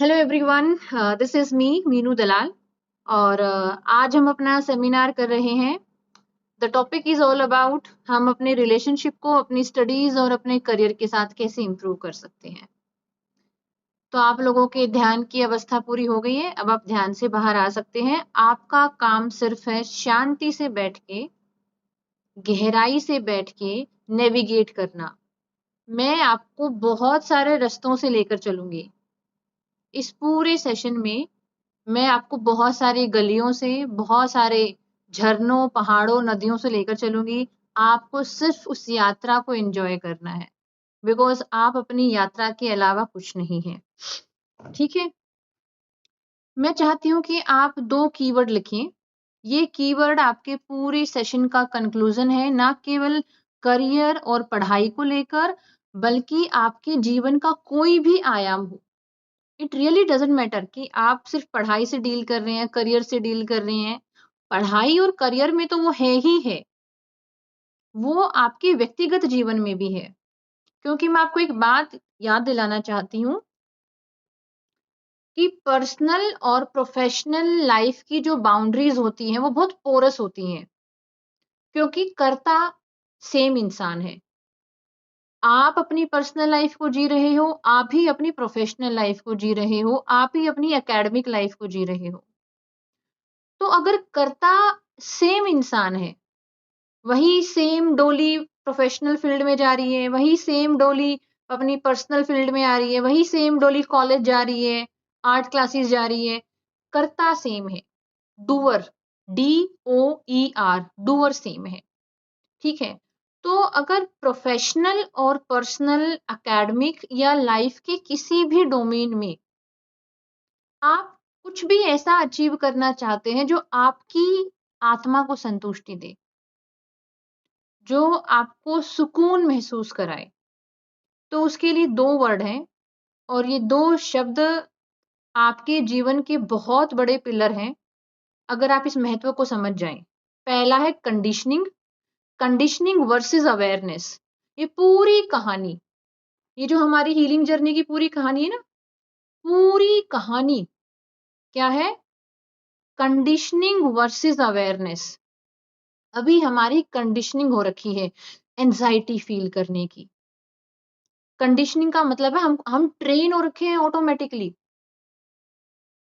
Hello everyone, this is me Meenu Dalal. और आज हम अपना सेमिनार कर रहे हैं। The topic is all about हम अपने रिलेशनशिप को अपनी स्टडीज और अपने करियर के साथ कैसे इम्प्रूव कर सकते हैं। तो आप लोगों के ध्यान की अवस्था पूरी हो गई है, अब आप ध्यान से बाहर आ सकते हैं। आपका काम सिर्फ है शांति से बैठ के, गहराई से बैठ के नेविगेट करना। मैं आपको बहुत सारे रास्तों से लेकर चलूंगी। इस पूरे सेशन में मैं आपको बहुत सारी गलियों से, बहुत सारे झरनों, पहाड़ों, नदियों से लेकर चलूंगी। आपको सिर्फ उस यात्रा को एंजॉय करना है, बिकॉज आप अपनी यात्रा के अलावा कुछ नहीं है। ठीक है, मैं चाहती हूँ कि आप 2 कीवर्ड लिखें। ये कीवर्ड आपके पूरे सेशन का कंक्लूजन है, ना केवल करियर और पढ़ाई को लेकर, बल्कि आपके जीवन का कोई भी आयाम हो। इट रियली डजंट मैटर कि आप सिर्फ पढ़ाई से डील कर रहे हैं, करियर से डील कर रहे हैं। पढ़ाई और करियर में तो वो है ही है, वो आपके व्यक्तिगत जीवन में भी है। क्योंकि मैं आपको एक बात याद दिलाना चाहती हूँ कि पर्सनल और प्रोफेशनल लाइफ की जो बाउंड्रीज होती हैं वो बहुत पोरस होती हैं, क्योंकि कर्ता सेम इंसान है। आप अपनी पर्सनल लाइफ को जी रहे हो, आप ही अपनी प्रोफेशनल लाइफ को जी रहे हो, आप ही अपनी एकेडमिक लाइफ को जी रहे हो। तो अगर कर्ता सेम इंसान है, वही सेम डोली प्रोफेशनल फील्ड में जा रही है, वही सेम डोली अपनी पर्सनल फील्ड में आ रही है, वही सेम डोली कॉलेज जा रही है, आर्ट क्लासेस जा रही है, कर्ता सेम है। डूअर, DOER, डूअर सेम है। ठीक है, तो अगर प्रोफेशनल और पर्सनल, एकेडमिक या लाइफ के किसी भी डोमेन में आप कुछ भी ऐसा अचीव करना चाहते हैं जो आपकी आत्मा को संतुष्टि दे, जो आपको सुकून महसूस कराए, तो उसके लिए 2 वर्ड हैं। और ये 2 शब्द आपके जीवन के बहुत बड़े पिलर हैं, अगर आप इस महत्व को समझ जाएं। पहला है कंडीशनिंग। Conditioning versus awareness. ये पूरी कहानी, ये जो हमारी हीलिंग जर्नी की पूरी कहानी है ना, पूरी कहानी क्या है? Conditioning versus awareness. अभी हमारी कंडीशनिंग हो रखी है एंजाइटी फील करने की। कंडीशनिंग का मतलब है हम ट्रेन हो रखे हैं ऑटोमेटिकली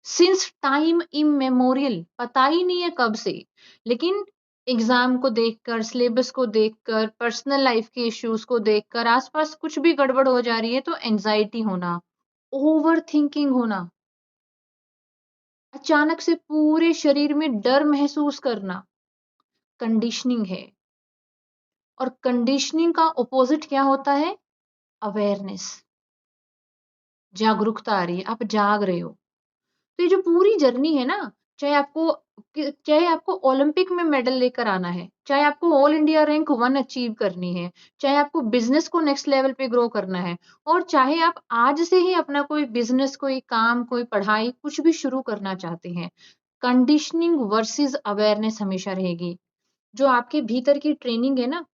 सिंस टाइम इमेमोरियल, पता ही नहीं है कब से। लेकिन एग्जाम को देखकर, सिलेबस को देखकर, पर्सनल लाइफ के इश्यूज को देखकर, आसपास कुछ भी गड़बड़ हो जा रही है तो एंजाइटी होना, ओवर थिंकिंग होना, अचानक से पूरे शरीर में डर महसूस करना, कंडीशनिंग है। और कंडीशनिंग का ऑपोजिट क्या होता है? अवेयरनेस, जागरूकता आ रही है, आप जाग रहे हो। तो ये जो पूरी जर्नी है ना, चाहे आपको ओलंपिक में मेडल लेकर आना है, चाहे आपको ऑल इंडिया रैंक 1 अचीव करनी है, चाहे आपको बिजनेस को नेक्स्ट लेवल पे ग्रो करना है, और चाहे आप आज से ही अपना कोई बिजनेस, कोई काम, कोई पढ़ाई, कुछ भी शुरू करना चाहते हैं, कंडीशनिंग वर्सेस अवेयरनेस हमेशा रहेगी। जो आपके भीतर की ट्रेनिंग है ना,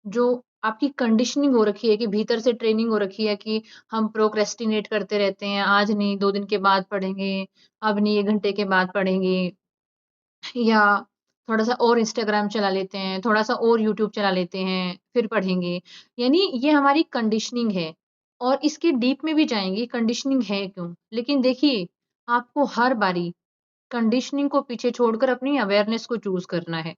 जो आपकी कंडीशनिंग हो रखी है कि भीतर से ट्रेनिंग हो रखी है कि हम प्रोक्रेस्टिनेट करते रहते हैं, आज नहीं 2 दिन के बाद पढ़ेंगे, अब नहीं 1 घंटे के बाद पढ़ेंगे, या थोड़ा-सा और इंस्टाग्राम चला लेते हैं, थोड़ा-सा और यूट्यूब चला लेते हैं, फिर पढ़ेंगे। यानी ये हमारी कंडीशनिंग है। और इसके डीप में भी जाएँगे, कंडीशनिंग है क्यों? लेकिन देखिए, आपको हर बारी कंडीशनिंग को पीछे छोड़कर अपनी अवेयरनेस को चूज़ करना है।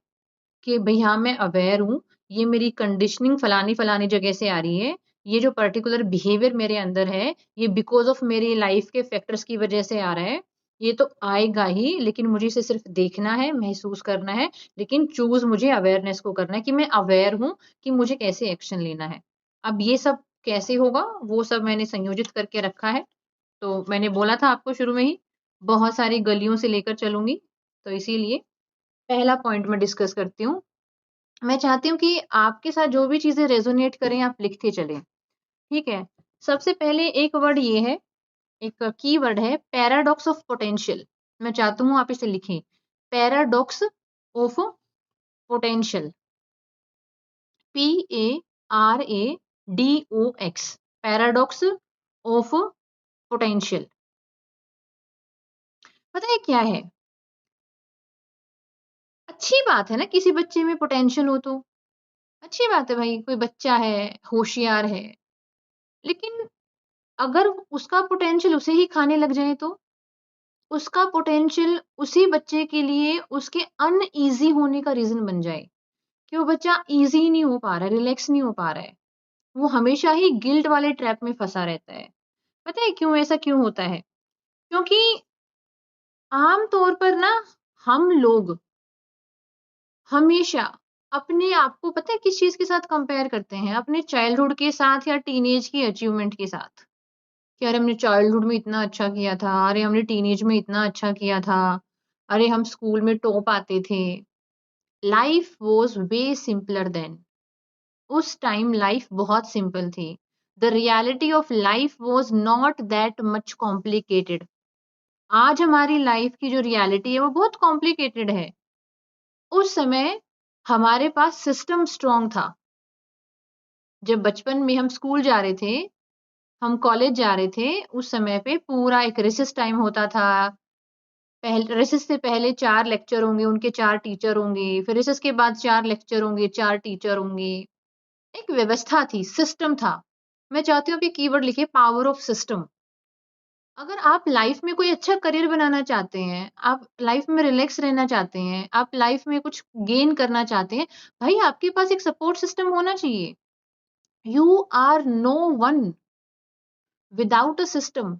कि भई हाँ, मैं अवेयर हूँ, ये मेरी कंडीशनिंग फलानी-फलानी जगह से आ रही है, ये जो पर्टिकुलर बिहेवियर मेरे अंदर है, ये बिकॉज़ ऑफ मेरी लाइफ़ के फैक्टर्स की वजह से आ रहा है। ये तो आएगा ही, लेकिन मुझे इसे सिर्फ़ देखना है, महसूस करना है, लेकिन चूज़ मुझे अवेयरनेस को करना है कि मैं अवेयर हूँ कि मुझे कैसे एक्शन लेना है। अब ये सब कैसे होगा, वो सब मैंने संयोजित करके रखा है। तो मैंने बोला था आपको शुरू में ही, बहुत सारी गलियों से लेकर चलूँगी, तो इसीलिए पहला पॉइंट मैं डिस्कस करती हूँ। मैं चाहती हूँ कि आपके साथ जो भी चीज़ें रेज़ोनेट करें, आप लिखते चलें, ठीक है? सबसे पहले एक वर्ड ये है, एक कीवर्ड है पैराडॉक्स ऑफ पोटेंशियल। मैं चाहती हूँ आप इसे लिखें, paradox of potential, PARADOX, paradox of potential. पता है क्या है? अच्छी बात है ना किसी बच्चे में पोटेंशियल हो तो। अच्छी बात है भाई, कोई बच्चा है, होशियार है। लेकिन अगर उसका पोटेंशियल उसे ही खाने लग जाए तो? उसका पोटेंशियल उसी बच्चे के लिए उसके अनईज़ी होने का रीज़न बन जाए, कि वो बच्चा ईज़ी नहीं हो पा रहा है, रिलैक्स नहीं हो पा रहा है। वो हमेशा ही गिल्ट वाले ट्रैप में फँसा रहता है। पता है क्यों ऐसा क्यों होता है? क्योंकि आम तौर पर ना हम लोग हमेशा अपने आप को पता है किस चीज़ के साथ कंपेयर करते हैं? अपने चाइल्डहुड के साथ या टीनेज की अचीवमेंट के साथ। कि अरे हमने चाइल्डहुड में इतना अच्छा किया था, अरे हमने टीनेज में इतना अच्छा किया था, अरे हम स्कूल में टॉप आते थे। Life was way simpler then. उस टाइम लाइफ बहुत सिंपल थी। The reality of life was not that much complicated. आज हमारी लाइफ की जो रियलिटी है वो बहुत कॉम्प्लिकेटेड है। उस समय हमारे पास सिस्टम स्ट्रॉन्ग था। जब बचपन में हम स्कूल जा रहे थे, हम कॉलेज जा रहे थे, उस समय पे पूरा एक रिसेस टाइम होता था। रिसेस से पहले 4 लेक्चर होंगे, उनके 4 टीचर होंगे, फिर रिसेस के बाद 4 लेक्चर होंगे, 4 टीचर होंगे। एक व्यवस्था थी, सिस्टम था। मैं चाहती हूँ आप ये कीवर्ड लिखिए, पावर ऑफ सिस्टम। अगर आप लाइफ में कोई अच्छा करियर बनाना चाहते हैं, आप लाइफ में रिलैक्स रहना चाहते हैं, आप लाइफ में कुछ गेन करना चाहते हैं, भाई आपके पास एक सपोर्ट सिस्टम होना चाहिए। You are no one without a system.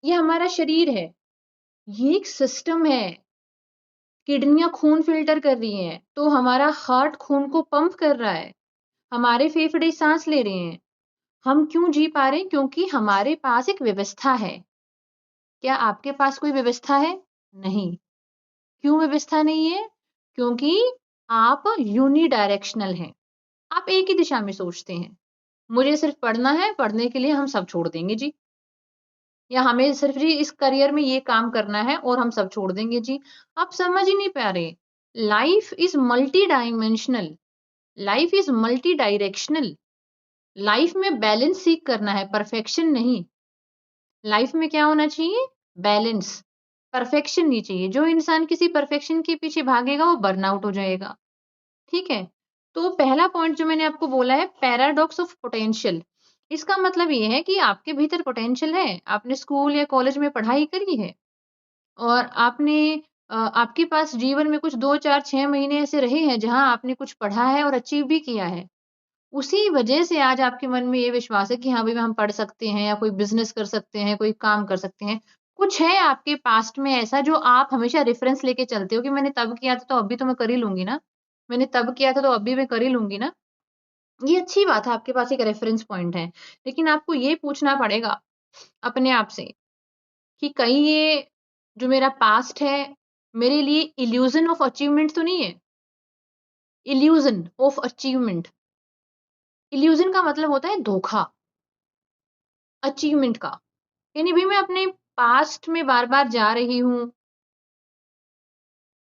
ये हमारा शरीर है, ये एक सिस्टम है। किडनियाँ खून फ़िल्टर कर रही हैं, तो हमारा हार्ट खून को पंप कर रहा है। हमारे फेफड़े साँस ले रहे हैं। हम क्यों जी पा रहे हैं? क्योंकि हमारे पास एक व्यवस्था है। क्या आपके पास कोई व्यवस्था है? नहीं। क्यों व्यवस्था नहीं है? क्योंकि आप यूनिडायरेक्शनल हैं। आप एक ही दिशा में सोचते हैं। मुझे सिर्फ़ पढ़ना है, पढ़ने के लिए हम सब छोड़ देंगे जी। या हमें सिर्फ़ जी इस करियर में ये काम करना है और हम सब छोड़ देंगे जी। आप समझ ही नहीं पा रहे। Life is multi dimensional, life is multi directional. Life में बैलेंस सीक करना है, परफेक्शन नहीं। लाइफ़ में क्या होना चाहिए? बैलेंस, परफेक्शन नहीं चाहिए। जो इंसान किसी परफेक्शन के पीछे भागेगा, वो बर्नआउट हो जाएगा। ठीक है? तो पहला पॉइंट जो मैंने आपको बोला है पैराडॉक्स ऑफ पोटेंशियल। इसका मतलब ये है कि आपके भीतर पोटेंशियल है। आपने स्कूल या कॉलेज में पढ़ाई करी है और आपने आपके पास जीवन में कुछ 2, 4, 6 महीने ऐसे रहे हैं जहाँ आपने कुछ पढ़ा है और अचीव भी किया है। उसी वजह से आज आपके मन में ये विश्वास है कि हाँ भाई हम पढ़ सकते हैं या कोई बिज़नेस कर सकते हैं, कोई काम कर सकते हैं। कुछ है आपके पास्ट में ऐसा जो आप हमेशा रेफ़रेंस लेके चलते हो कि मैंने तब किया था तो अभी तो मैं कर ही लूँगी ना। मैंने तब किया था तो अभी मैं कर ही लूँगी ना। ये अच्छी बात है आपके पास एक रेफ़रेंस पॉइंट है। लेकिन आपको ये पूछना पड़ेगा अपने आप से कि कहीं ये जो मेरा पास्ट है मेरे लिए इल्यूज़न ऑफ अचीवमेंट तो नहीं है? Illusion of achievement. इल्यूज़न का मतलब होता है धोखा, अचीवमेंट का। यानी भई मैं अपने पास्ट में बार-बार जा रही हूँ,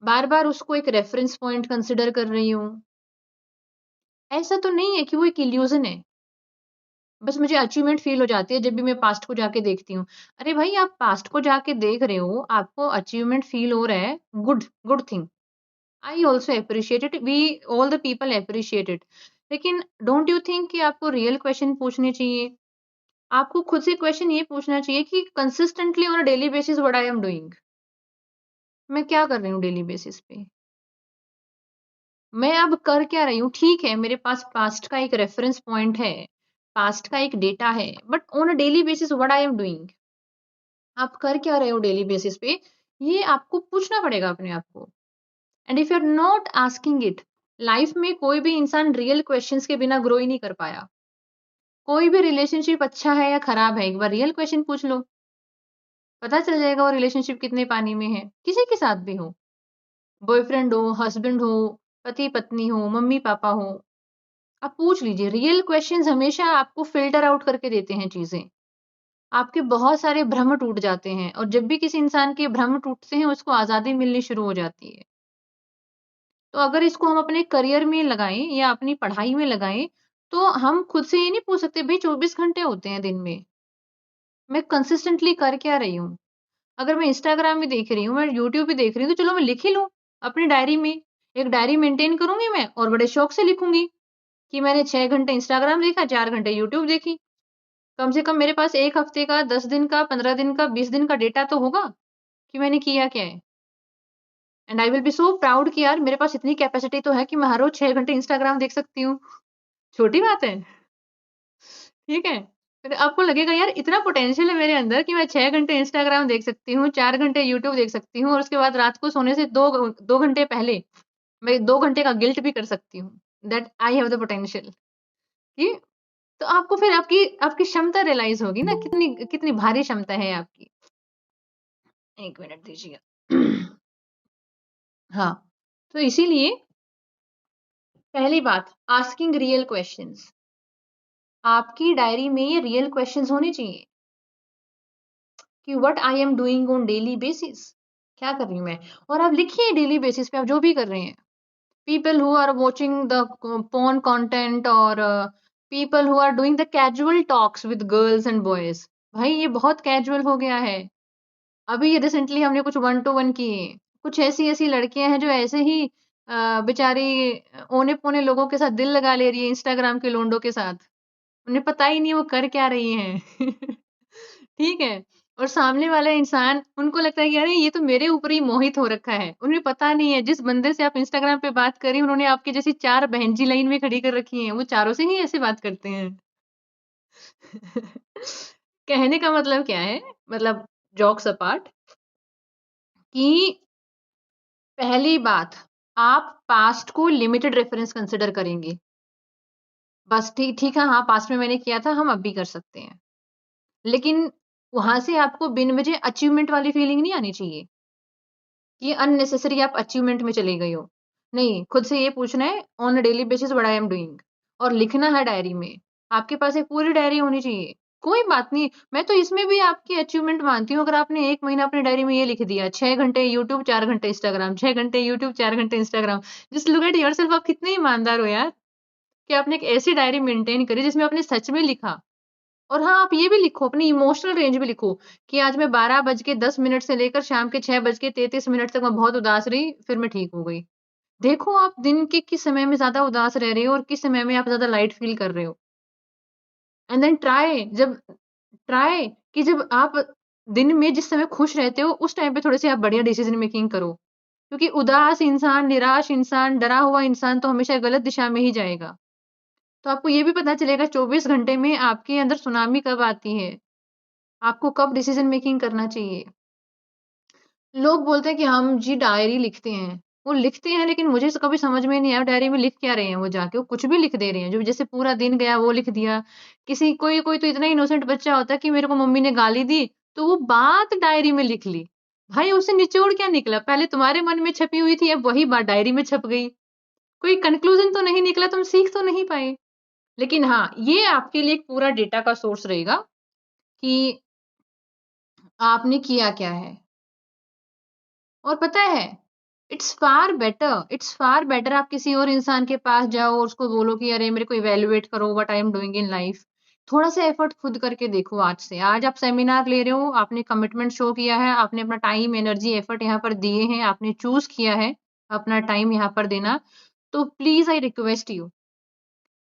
बार-बार उसको एक रेफ़रेंस पॉइंट कंसिडर कर रही हूँ। ऐसा तो नहीं है कि वो एक इल्यूज़न है। बस मुझे अचीवमेंट फ़ील हो जाती है जब भी मैं पास्ट को जाके देखती हूँ। अरे भाई आप पास्ट को जाके देख रहे हो, आपको अचीवमेंट फ़ील हो रहा है, good good thing. I also appreciate it, we all the people appreciate it. लेकिन डोंट यू थिंक कि आपको रियल क्वेश्चन पूछने चाहिए? आपको खुद से क्वेश्चन ये पूछना चाहिए कि consistently on a daily basis what I am doing? मैं क्या कर रही हूँ डेली बेसिस पे? मैं अब कर क्या रही हूँ? ठीक है, मेरे पास पास्ट का एक रेफरेंस पॉइंट है, पास्ट का एक डेटा है, but on a daily basis what I am doing? आप कर क्या रहे हो डेली बेसिस पे? ये आपको पूछना पड़ेगा अपने आप को। And if you are not asking it, life में कोई भी इंसान रियल क्वेश्चंस के बिना ग्रो ही नहीं कर पाया। कोई भी रिलेशनशिप अच्छा है या खराब है, एक बार रियल क्वेश्चन पूछ लो, पता चल जाएगा वो रिलेशनशिप कितने पानी में है, किसी के साथ भी हो। बॉयफ्रेंड हो, हस्बैंड हो, पति-पत्नी हो, मम्मी-पापा हो। आप पूछ लीजिए, रियल क्वेश्चंस हमेशा आपको फ़िल्टर आउट करके देते हैं चीज़ें। आपके बहुत सारे भ्रम टूट जाते हैं और जब भी किसी इंसान के भ्रम टूटते हैं, उसको आज़ादी मिलनी शुरू हो जाती है। तो अगर इसको हम अपने करियर में लगाएँ या अपनी पढ़ाई में लगाएँ, तो हम खुद से ये नहीं पूछ सकते, भई 24 घंटे होते हैं दिन में, मैं कंसिस्टेंटली कर क्या रही हूँ? अगर मैं इंस्टाग्राम भी देख रही हूँ, मैं यूट्यूब भी देख रही हूँ, तो चलो मैं लिख ही लूँ अपनी डायरी में। एक डायरी मेंटेन करूँगी मैं और बड़े शौक से लिखूँगी कि मैंने 6 घंटे इंस्टाग्राम देखा, 4 घंटे यूट्यूब देखी। कम से कम मेरे पास 1 हफ्ते का, 10 दिन का, 15 दिन का, 20 दिन का डेटा तो होगा कि मैंने किया क्या है। And I will be so proud कि यार मेरे पास इतनी कैपेसिटी तो है कि मैं हर रोज़ 6 घंटे इंस्टाग्राम देख सकती हूँ। छोटी बात है, ठीक है? फिर आपको लगेगा यार इतना पोटेंशियल है मेरे अंदर कि मैं 6 घंटे इंस्टाग्राम देख सकती हूँ, 4 घंटे यूट्यूब देख सकती हूँ और उसके बाद रात को सोने से 2 घंटे पहले मैं 2 घंटे का गिल्ट भी कर सकती हूँ। That I have the potential कि तो आपको फिर आपकी आपकी क्षमता रियलाइज़ होगी ना कितनी कितनी भारी क्षमता है आपकी। 1 मिनट दीजिएगा। हाँ, तो इसीलिए पहली बात आस्किंग रियल क्वेश्चंस। आपकी डायरी में ये रियल क्वेश्चंस होने चाहिए कि what I am doing on daily basis. क्या कर रही हूँ मैं? और आप लिखिए डेली बेसिस पे आप जो भी कर रहे हैं। People who are watching the porn content और people who are doing the casual talks with girls and boys. भाई ये बहुत कैजुअल हो गया है। अभी ये रिसेंटली हमने कुछ वन टू वन किए। कुछ ऐसी ऐसी लड़कियां हैं जो ऐसे ही बेचारी ओने पोने लोगों के साथ दिल लगा ले रही है इंस्टाग्राम के लोंडो के साथ। उन्हें पता ही नहीं वो कर क्या रही हैं। ठीक है। और सामने वाला इंसान उनको लगता है कि अरे ये तो मेरे ऊपर ही मोहित हो रखा है। उन्हें पता नहीं है जिस बंदे से आप इंस्टाग्राम पे बात करी उन्होंने आपकी जैसी 4 बहन जी लाइन में खड़ी कर रखी हैं। वो चारों से ही ऐसे बात करते हैं। कहने का मतलब क्या है? मतलब जॉक्स अपार्ट कि पहली बात आप पास्ट को लिमिटेड रेफरेंस कंसिडर करेंगे। बस ठीक ठीक है, हाँ, पास्ट में मैंने किया था, हम अब भी कर सकते हैं। लेकिन वहाँ से आपको बिन वजह अचीवमेंट वाली फीलिंग नहीं आनी चाहिए कि अननेसेसरी आप अचीवमेंट में चली गई हो। नहीं, खुद से ये पूछना है on a daily basis what I am doing और लिखना है डायरी में। आपके पास एक पूरी डायरी होनी चाहिए। कोई बात नहीं, मैं तो इसमें भी आपकी अचीवमेंट मानती हूँ अगर आपने 1 महीना अपनी डायरी में ये लिख दिया 6 घंटे यूट्यूब, 4 घंटे इंस्टाग्राम, 6 घंटे यूट्यूब, 4 घंटे Instagram. Just look at yourself आप कितने ईमानदार हो यार कि आपने एक ऐसी डायरी मेंटेन करी जिसमें आपने सच में लिखा। और हाँ, आप ये भी लिखो, अपनी इमोशनल रेंज भी लिखो कि आज मैं 12 बज के 10 मिनट से लेकर शाम के 6 बज के 33 मिनट तक मैं बहुत उदास रही, फिर मैं ठीक हो गई। देखो आप दिन के किस समय में ज़्यादा उदास रह रहे हो और किस समय में आप ज़्यादा लाइट फ़ील कर रहे हो। एंड देन ट्राई कि जब आप दिन में जिस समय खुश रहते हो, उस टाइम पे थोड़े-से आप बढ़िया डिसीज़न मेकिंग करो। क्योंकि उदास इंसान, निराश इंसान, डरा हुआ इंसान तो हमेशा गलत दिशा में ही जाएगा। तो आपको ये भी पता चलेगा 24 घंटे में आपके अंदर सुनामी कब आती है। आपको कब डिसीजन मेकिंग करना चाहिए। लोग बोलते हैं कि हम जी डायरी लिखते हैं। वो लिखते हैं लेकिन मुझे कभी समझ में नहीं आया डायरी में लिख क्या रहे हैं वो जाके, वो कुछ भी लिख दे रहे हैं। जो जैसे पूरा दिन गया वो लिख दिया। किसी कोई कोई तो इतना इनोसेंट बच्चा होता है कि मेरे को मम्मी ने गाली दी, तो वो बात डायरी में लिख ली। भाई उससे निचोड़ क्या निकला? पहले तुम्हारे मन में छपी हुई थी, अब वही बात डायरी में छप गई। कोई कंक्लूजन तो नहीं निकला, तुम सीख तो नहीं पाए। लेकिन हाँ, ये आपके लिए एक पूरा डेटा का सोर्स रहेगा कि आपने किया क्या है। और पता है इट्स फार बेटर आप किसी और इंसान के पास जाओ और उसको बोलो कि अरे मेरे को इवैल्यूएट करो what I am doing in life. थोड़ा सा एफर्ट खुद करके देखो आज से। आज आप सेमिनार ले रहे हो, आपने कमिटमेंट शो किया है, आपने अपना टाइम, एनर्जी, एफर्ट यहाँ पर दिए हैं, आपने चूज़ किया है अपना टाइम यहाँ पर देना। तो प्लीज़ आई रिक्वेस्ट यू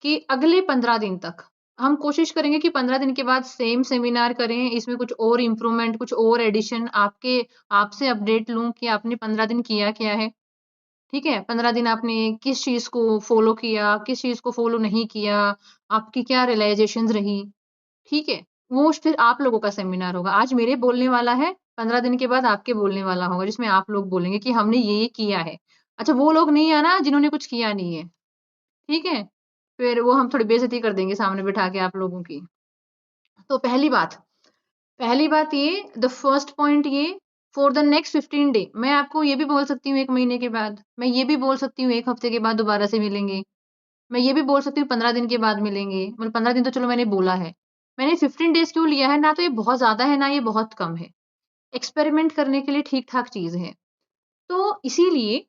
कि अगले 15 दिन तक हम कोशिश करेंगे कि 15 दिन के बाद सेम सेमिनार करें, इसमें कुछ और इम्प्रूवमेंट, कुछ और एडिशन आपसे अपडेट लूँ कि आपने 15 दिन किया क्या है, ठीक है? 15 दिन आपने किस चीज़ को फ़ॉलो किया, किस चीज़ को फ़ॉलो नहीं किया, आपकी क्या रियलाइज़ेशंस रही, ठीक है? वो फिर आप लोगों का सेमिनार होगा। आज मेरे बोलने वाला है, 15 दिन के बाद आपके बोलने वाला होगा, जिसमें आप लोग बोलेंगे कि हमने ये किया है। अच्छा वो लोग नहीं आना जिन्होंने कुछ किया नहीं है। ठीक है? फिर वो हम थोड़ी बेइज़्ज़ती कर देंगे सामने बिठा के आप लोगों की। तो पहली बात ये द फर्स्ट पॉइंट ये फॉर द नेक्स्ट 15 डे मैं आपको ये भी बोल सकती हूँ 1 महीने के बाद, मैं ये भी बोल सकती हूँ 1 हफ्ते के बाद दोबारा से मिलेंगे। मैं ये भी बोल सकती हूँ 15 दिन के बाद मिलेंगे, मतलब 15 दिन तो चलो मैंने बोला है। मैंने 15 डेज़ क्यों लिया है? ना तो ये बहुत ज़्यादा है, ना ये बहुत कम है। एक्सपेरिमेंट करने के लिए ठीक-ठाक चीज़ है। तो इसीलिए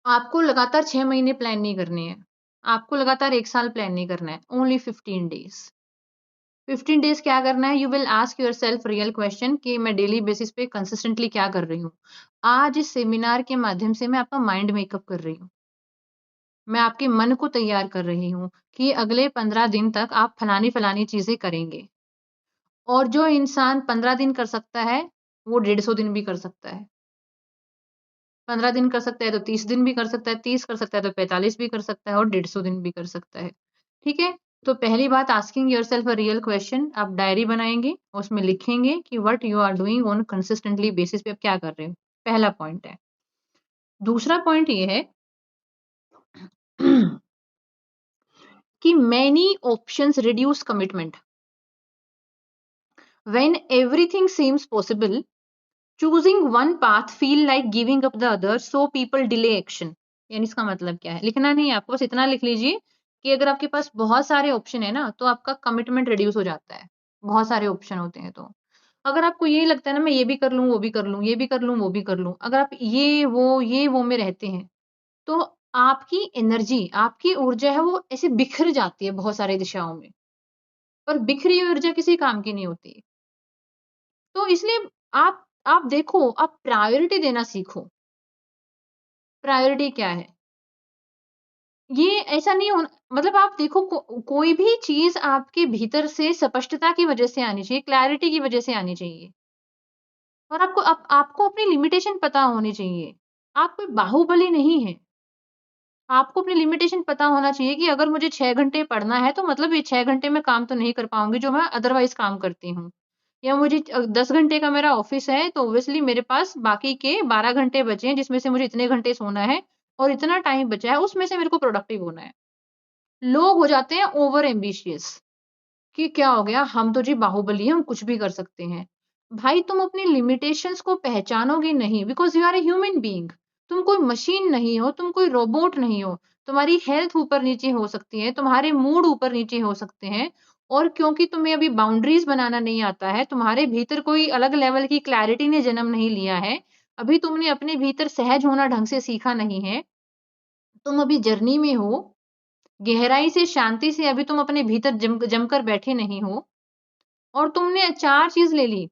आपको लगातार 6 महीने प्लान नहीं करने हैं। आपको लगातार 1 साल प्लान नहीं करना है, ओनली 15 डेज़। 15 डेज क्या करना है, you will ask your self real question कि मैं डेली बेसिस पे कंसिस्टेंटली क्या कर रही हूँ। आज इस सेमिनार के माध्यम से मैं आपका माइंड मेकअप कर रही हूँ, मैं आपके मन को तैयार कर रही हूँ कि अगले 15 दिन तक आप फलानी फलानी चीजें करेंगे। और जो इंसान 15 दिन कर सकता है वो 150 दिन भी कर सकता है, 15 दिन कर सकता है तो 30 दिन भी कर सकता है, 30 कर सकता है तो 45 भी कर सकता है और 150 दिन भी कर सकता है। ठीक है, तो पहली बात, asking yourself a real question. आप डायरी बनाएंगे, उसमें लिखेंगे कि what you are doing on consistently basis पे आप क्या कर रहे हो। पहला पॉइंट है। दूसरा पॉइंट ये है कि many options reduce commitment. When everything seems possible, choosing one path feel like giving up the other, so people delay action। यानी इसका मतलब क्या है, लिखना नहीं है आपको, बस इतना लिख लीजिए कि अगर आपके पास बहुत सारे ऑप्शन है ना तो आपका कमिटमेंट रिड्यूस हो जाता है। बहुत सारे ऑप्शन होते हैं तो अगर आपको यही लगता है ना मैं ये भी कर लूं वो भी कर लूं, ये भी कर लूं वो भी कर लूं, अगर आप ये वो में रहते हैं तो आपकी एनर्जी, आपकी ऊर्जा है वो ऐसे बिखर जाती है बहुत सारी दिशाओं में। और बिखरी हुई ऊर्जा किसी काम की नहीं होती। तो इसलिए आप देखो, आप प्रायोरिटी देना सीखो। प्रायोरिटी क्या है? ये ऐसा नहीं होना, मतलब आप देखो कोई भी चीज़ आपके भीतर से स्पष्टता की वज़ह से आनी चाहिए, क्लैरिटी की वज़ह से आनी चाहिए। और आपको अपनी लिमिटेशन पता होनी चाहिए। आप कोई बाहुबली नहीं हैं। आपको अपनी लिमिटेशन पता होना चाहिए कि अगर मुझे 6 घंटे पढ़ना है तो मतलब ये 6 घंटे में काम तो नहीं कर पाऊँगी जो मैं अदरवाइज़ काम करती हूँ। या मुझे 10 घंटे का मेरा ऑफ़िस है तो ऑब्वियसली मेरे पास बाकी के 12 घंटे बचे हैं जिसमें से मुझे इतने घंटे सोना है और इतना टाइम बचा है उसमें से मेरे को प्रोडक्टिव होना है। लोग हो जाते हैं ओवर एम्बिशियस कि क्या हो गया, हम तो जी बाहुबली हैं, हम कुछ भी कर सकते हैं। भाई तुम अपनी लिमिटेशंस को पहचानोगे नहीं, because you are a human being. तुम कोई मशीन नहीं हो, तुम कोई रोबोट नहीं हो। तुम्हारी हेल्थ ऊपर-नीचे हो सकती है, तुम्हारे मूड ऊपर-नीचे हो सकते हैं और क्योंकि तुम्हें अभी बाउंड्रीज़ बनाना नहीं आता है, तुम्हारे भीतर कोई अलग लेवल की क्लैरिटी ने जन्म नहीं लिया है, अभी तुमने अपने भीतर सहज होना ढंग से सीखा नहीं है, तुम अभी जर्नी में हो, गहराई से, शांति से अभी तुम अपने भीतर जमकर बैठे नहीं हो और तुमने 4 चीज़ ले ली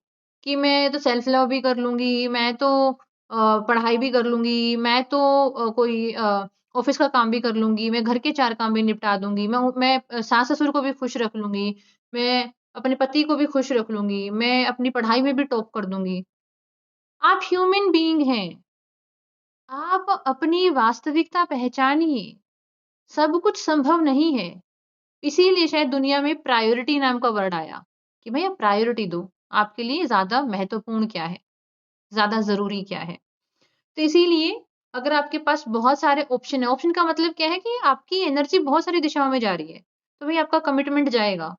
कि मैं तो सेल्फ लव भी कर लूँगी, मैं तो पढ़ाई भी कर लूँगी, मैं तो कोई ऑफ़िस का काम भी कर लूँगी, मैं घर के 4 काम भी निपटा दूँगी, मैं सास-ससुर को भी खुश रख लूँगी, मैं अपने पति को भी खुश रख लूँगी, मैं अपनी पढ़ाई में भी टॉप कर दूँगी। आप ह्यूमन बीइंग हैं, आप अपनी वास्तविकता पहचानिए, सब कुछ संभव नहीं है। इसीलिए शायद दुनिया में प्रायोरिटी नाम का वर्ड आया कि भैया प्रायोरिटी दो, आपके लिए ज़्यादा महत्वपूर्ण क्या है, ज़्यादा ज़रूरी क्या है। तो इसीलिए अगर आपके पास बहुत सारे ऑप्शन है, ऑप्शन का मतलब क्या है कि आपकी एनर्जी बहुत सारी दिशाओं में जा रही है, तो भई आपका कमिटमेंट जाएगा।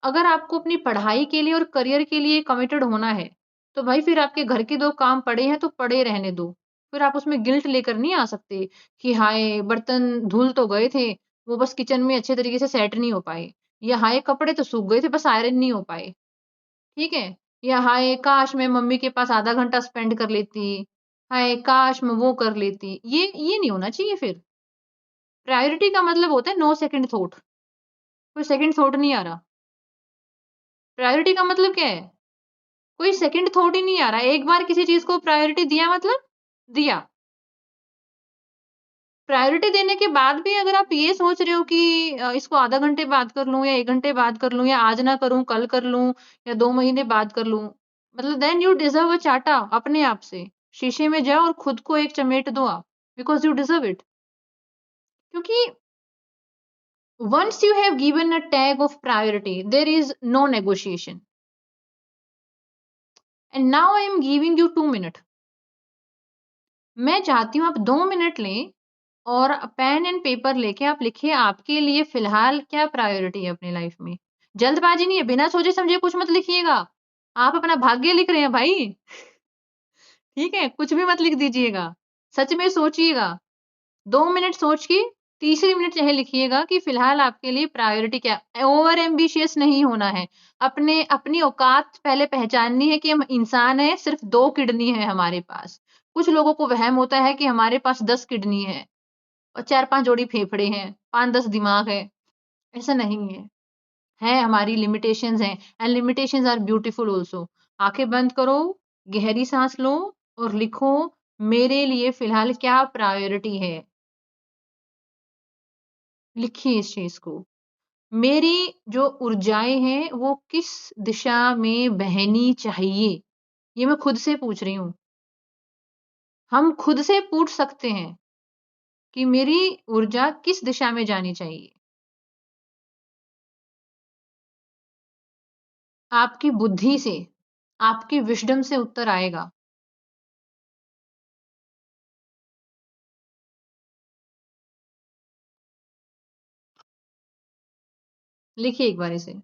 अगर आपको अपनी पढ़ाई के लिए और करियर के लिए कमिटेड होना है, तो भाई फिर आपके घर के 2 काम पड़े हैं तो पड़े रहने दो। फिर आप उसमें गिल्ट लेकर नहीं आ सकते कि हाय! बर्तन धुल तो गए थे, वो बस किचन में अच्छे तरीके से सेट नहीं हो पाए। या हाय! कपड़े तो सूख गए थे बस आयरन नहीं हो पाए। ठीक है? या हाय! काश मैं मम्मी के पास आधा घंटा स्पेंड कर लेती। हाय! काश मैं वो कर लेती। ये नहीं होना चाहिए फिर। प्रायोरिटी का मतलब होता है नो सेकंड थॉट। कोई सेकंड थॉट नहीं आ रहा। प्रायोरिटी का मतलब क्या है? कोई सेकंड थॉट ही नहीं आ रहा है। एक बार किसी चीज़ को प्रायोरिटी दिया मतलब दिया। प्रायोरिटी देने के बाद भी अगर आप ये सोच रहे हो कि इसको आधा घंटे बाद कर लूँ या 1 घंटे बाद कर लूँ या आज ना करूँ, कल कर लूँ या 2 महीने बाद कर लूँ, मतलब देन यू डिज़र्व अ चाटा अपने आप से। शीशे में जाओ और खुद को एक चमेट दो आप, बिकॉज़ यू डिज़र्व इट। क्योंकि once you have given a tag of priority, there is no negotiation and now I am giving you 2 minute. मैं चाहती हूँ आप 2 मिनट लें और पेन एंड पेपर लेके आप लिखिए आपके लिए फ़िलहाल क्या प्रायोरिटी है अपनी लाइफ़ में। जल्दबाज़ी नहीं है, बिना सोचे-समझे कुछ मत लिखिएगा। आप अपना भाग्य लिख रहे हैं भाई, ठीक है? कुछ भी मत लिख दीजिएगा। सच में सोचिएगा। 2 मिनट सोच के तीसरी मिनट चाहे लिखिएगा कि फ़िलहाल आपके लिए प्रायोरिटी क्या है। ओवर एम्बिशियस नहीं होना है। अपने अपनी औकात पहले पहचाननी है कि हम इंसान हैं, सिर्फ़ 2 किडनी है हमारे पास। कुछ लोगों को वहम होता है कि हमारे पास 10 किडनी है। और 4-5 जोड़ी फेफड़े हैं, 5-10 दिमाग है, ऐसा नहीं है। है, हमारी लिमिटेशंस हैं, and limitations are beautiful also. आंखें बंद करो, गहरी सांस लो और लिखो मेरे लिए फिलहाल क्या प्रायोरिटी है। लिखिए इस चीज को। मेरी जो ऊर्जाएं हैं वो किस दिशा में बहनी चाहिए, ये मैं खुद से पूछ रही हूँ। हम खुद से पूछ सकते हैं कि मेरी ऊर्जा किस दिशा में जानी चाहिए। आपकी बुद्धि से, आपकी विजडम से उत्तर आएगा। लिखिए एक बार इसे।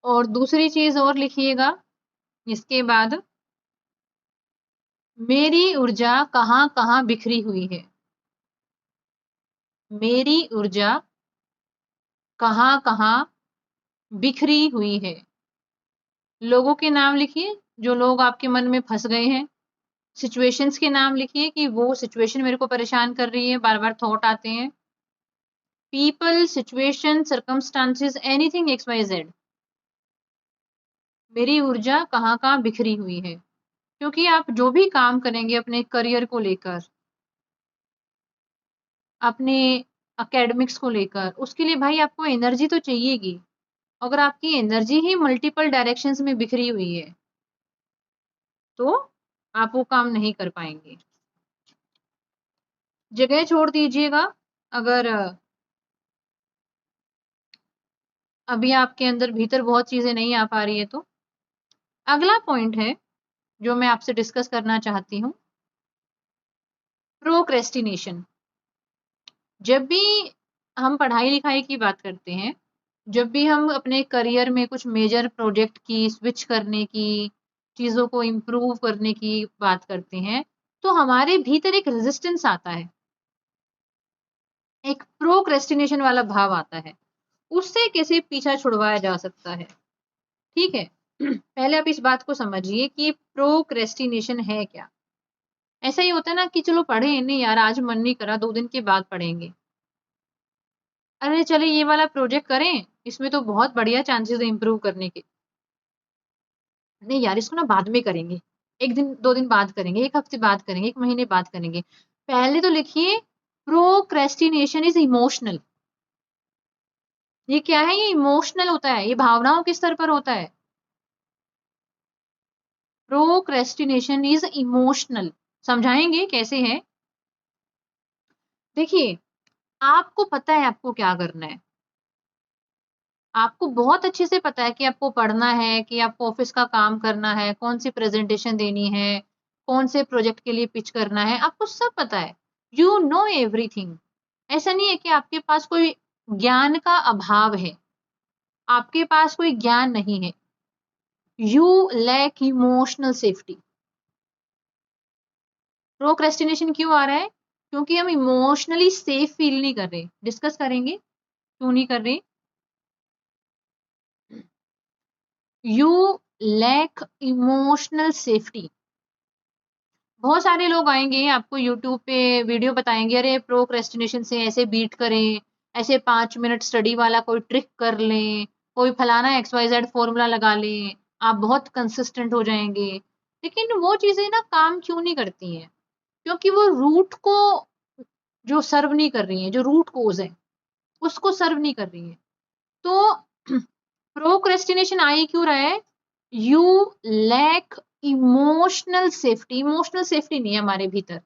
और दूसरी चीज और लिखिएगा इसके बाद, मेरी ऊर्जा कहाँ कहाँ बिखरी हुई है। मेरी ऊर्जा कहाँ कहाँ बिखरी हुई है। लोगों के नाम लिखिए जो लोग आपके मन में फंस गए हैं। सिचुएशंस के नाम लिखिए कि वो सिचुएशन मेरे को परेशान कर रही है, बार बार थॉट आते हैं। People, situation, circumstances, anything x y z. मेरी ऊर्जा कहाँ कहाँ बिखरी हुई है। क्योंकि आप जो भी काम करेंगे अपने करियर को लेकर, अपने एकेडमिक्स को लेकर, उसके लिए भाई आपको एनर्जी तो चाहिएगी। अगर आपकी एनर्जी ही मल्टीपल डायरेक्शंस में बिखरी हुई है तो आप वो काम नहीं कर पाएंगे। जगह छोड़ दीजिएगा अगर अभी आपके अंदर भीतर बहुत चीजें नहीं आ पा रही है तो। अगला पॉइंट है जो मैं आपसे डिस्कस करना चाहती हूँ, प्रोक्रेस्टिनेशन। जब भी हम पढ़ाई लिखाई की बात करते हैं, जब भी हम अपने करियर में कुछ मेजर प्रोजेक्ट की स्विच करने की, चीजों को इम्प्रूव करने की बात करते हैं, तो हमारे भीतर एक रेजिस्टेंस आता है, एक प्रोक्रेस्टिनेशन वाला भाव आता है। उससे कैसे पीछा छुड़वाया जा सकता है, ठीक है। पहले आप इस बात को समझिए कि प्रोक्रेस्टिनेशन है क्या। ऐसा ही होता है ना कि चलो पढ़े नहीं यार, आज मन नहीं करा, 2 दिन के बाद पढ़ेंगे। अरे चले ये वाला प्रोजेक्ट करें, इसमें तो बहुत बढ़िया चांसेस है इम्प्रूव करने के। नहीं यार इसको ना बाद में करेंगे, 1 दिन 2 दिन बाद करेंगे, 1 हफ्ते बाद करेंगे, 1 महीने बाद करेंगे। पहले तो लिखिए, प्रोक्रेस्टिनेशन इज इमोशनल। ये क्या है? ये इमोशनल होता है, ये भावनाओं के स्तर पर होता है। Procrastination is emotional. समझाएंगे कैसे है। देखिए, आपको पता है आपको क्या करना है। आपको बहुत अच्छे से पता है कि आपको पढ़ना है, कि आपको ऑफिस का काम करना है, कौन सी प्रेजेंटेशन देनी है, कौन से प्रोजेक्ट के लिए पिच करना है, आपको सब पता है। You know everything. ऐसा नहीं है कि आपके पास कोई ज्ञान का अभाव है, आपके पास कोई ज्ञान नहीं है। You lack emotional safety. Procrastination क्यों आ रहा है? क्योंकि हम इमोशनली सेफ फील नहीं कर रहे। डिस्कस करेंगे क्यों नहीं कर रहे। You lack emotional safety. बहुत सारे लोग आएंगे आपको यूट्यूब पे वीडियो बताएंगे, अरे प्रोक्रेस्टिनेशन से ऐसे बीट करें, ऐसे 5 मिनट स्टडी वाला कोई ट्रिक कर लें, कोई फलाना XYZ फॉर्मूला लगा लें, आप बहुत कंसिस्टेंट हो जाएंगे। लेकिन वो चीजें ना काम क्यों नहीं करती हैं? क्योंकि वो रूट को जो सर्व नहीं कर रही हैं, जो रूट कोज है उसको सर्व नहीं कर रही है। तो प्रोक्रेस्टिनेशन आ ही क्यों रहा है? यू लैक इमोशनल सेफ्टी नहीं है हमारे भीतर।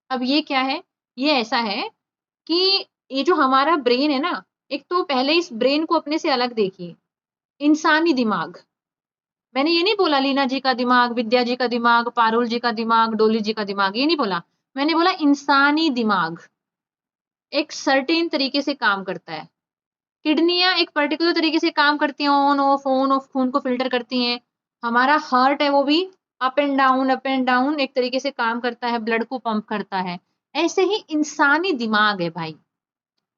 अब ये क्या है? ये ऐसा है कि ये जो हमारा ब्रेन है ना, एक तो पहले इस ब्रेन को अपने से अलग देखिए। इंसानी दिमाग, मैंने ये नहीं बोला लीना जी का दिमाग, विद्या जी का दिमाग, पारुल जी का दिमाग, डोली जी का दिमाग, ये नहीं बोला। मैंने बोला इंसानी दिमाग एक सर्टेन तरीके से काम करता है। किडनियां एक पर्टिकुलर तरीके से काम करती हैं, ऑन ऑफ खून को फिल्टर करती हैं। हमारा हार्ट है वो भी अप एंड डाउन एक तरीके से काम करता है, ब्लड को पंप करता है। ऐसे ही इंसानी दिमाग है भाई,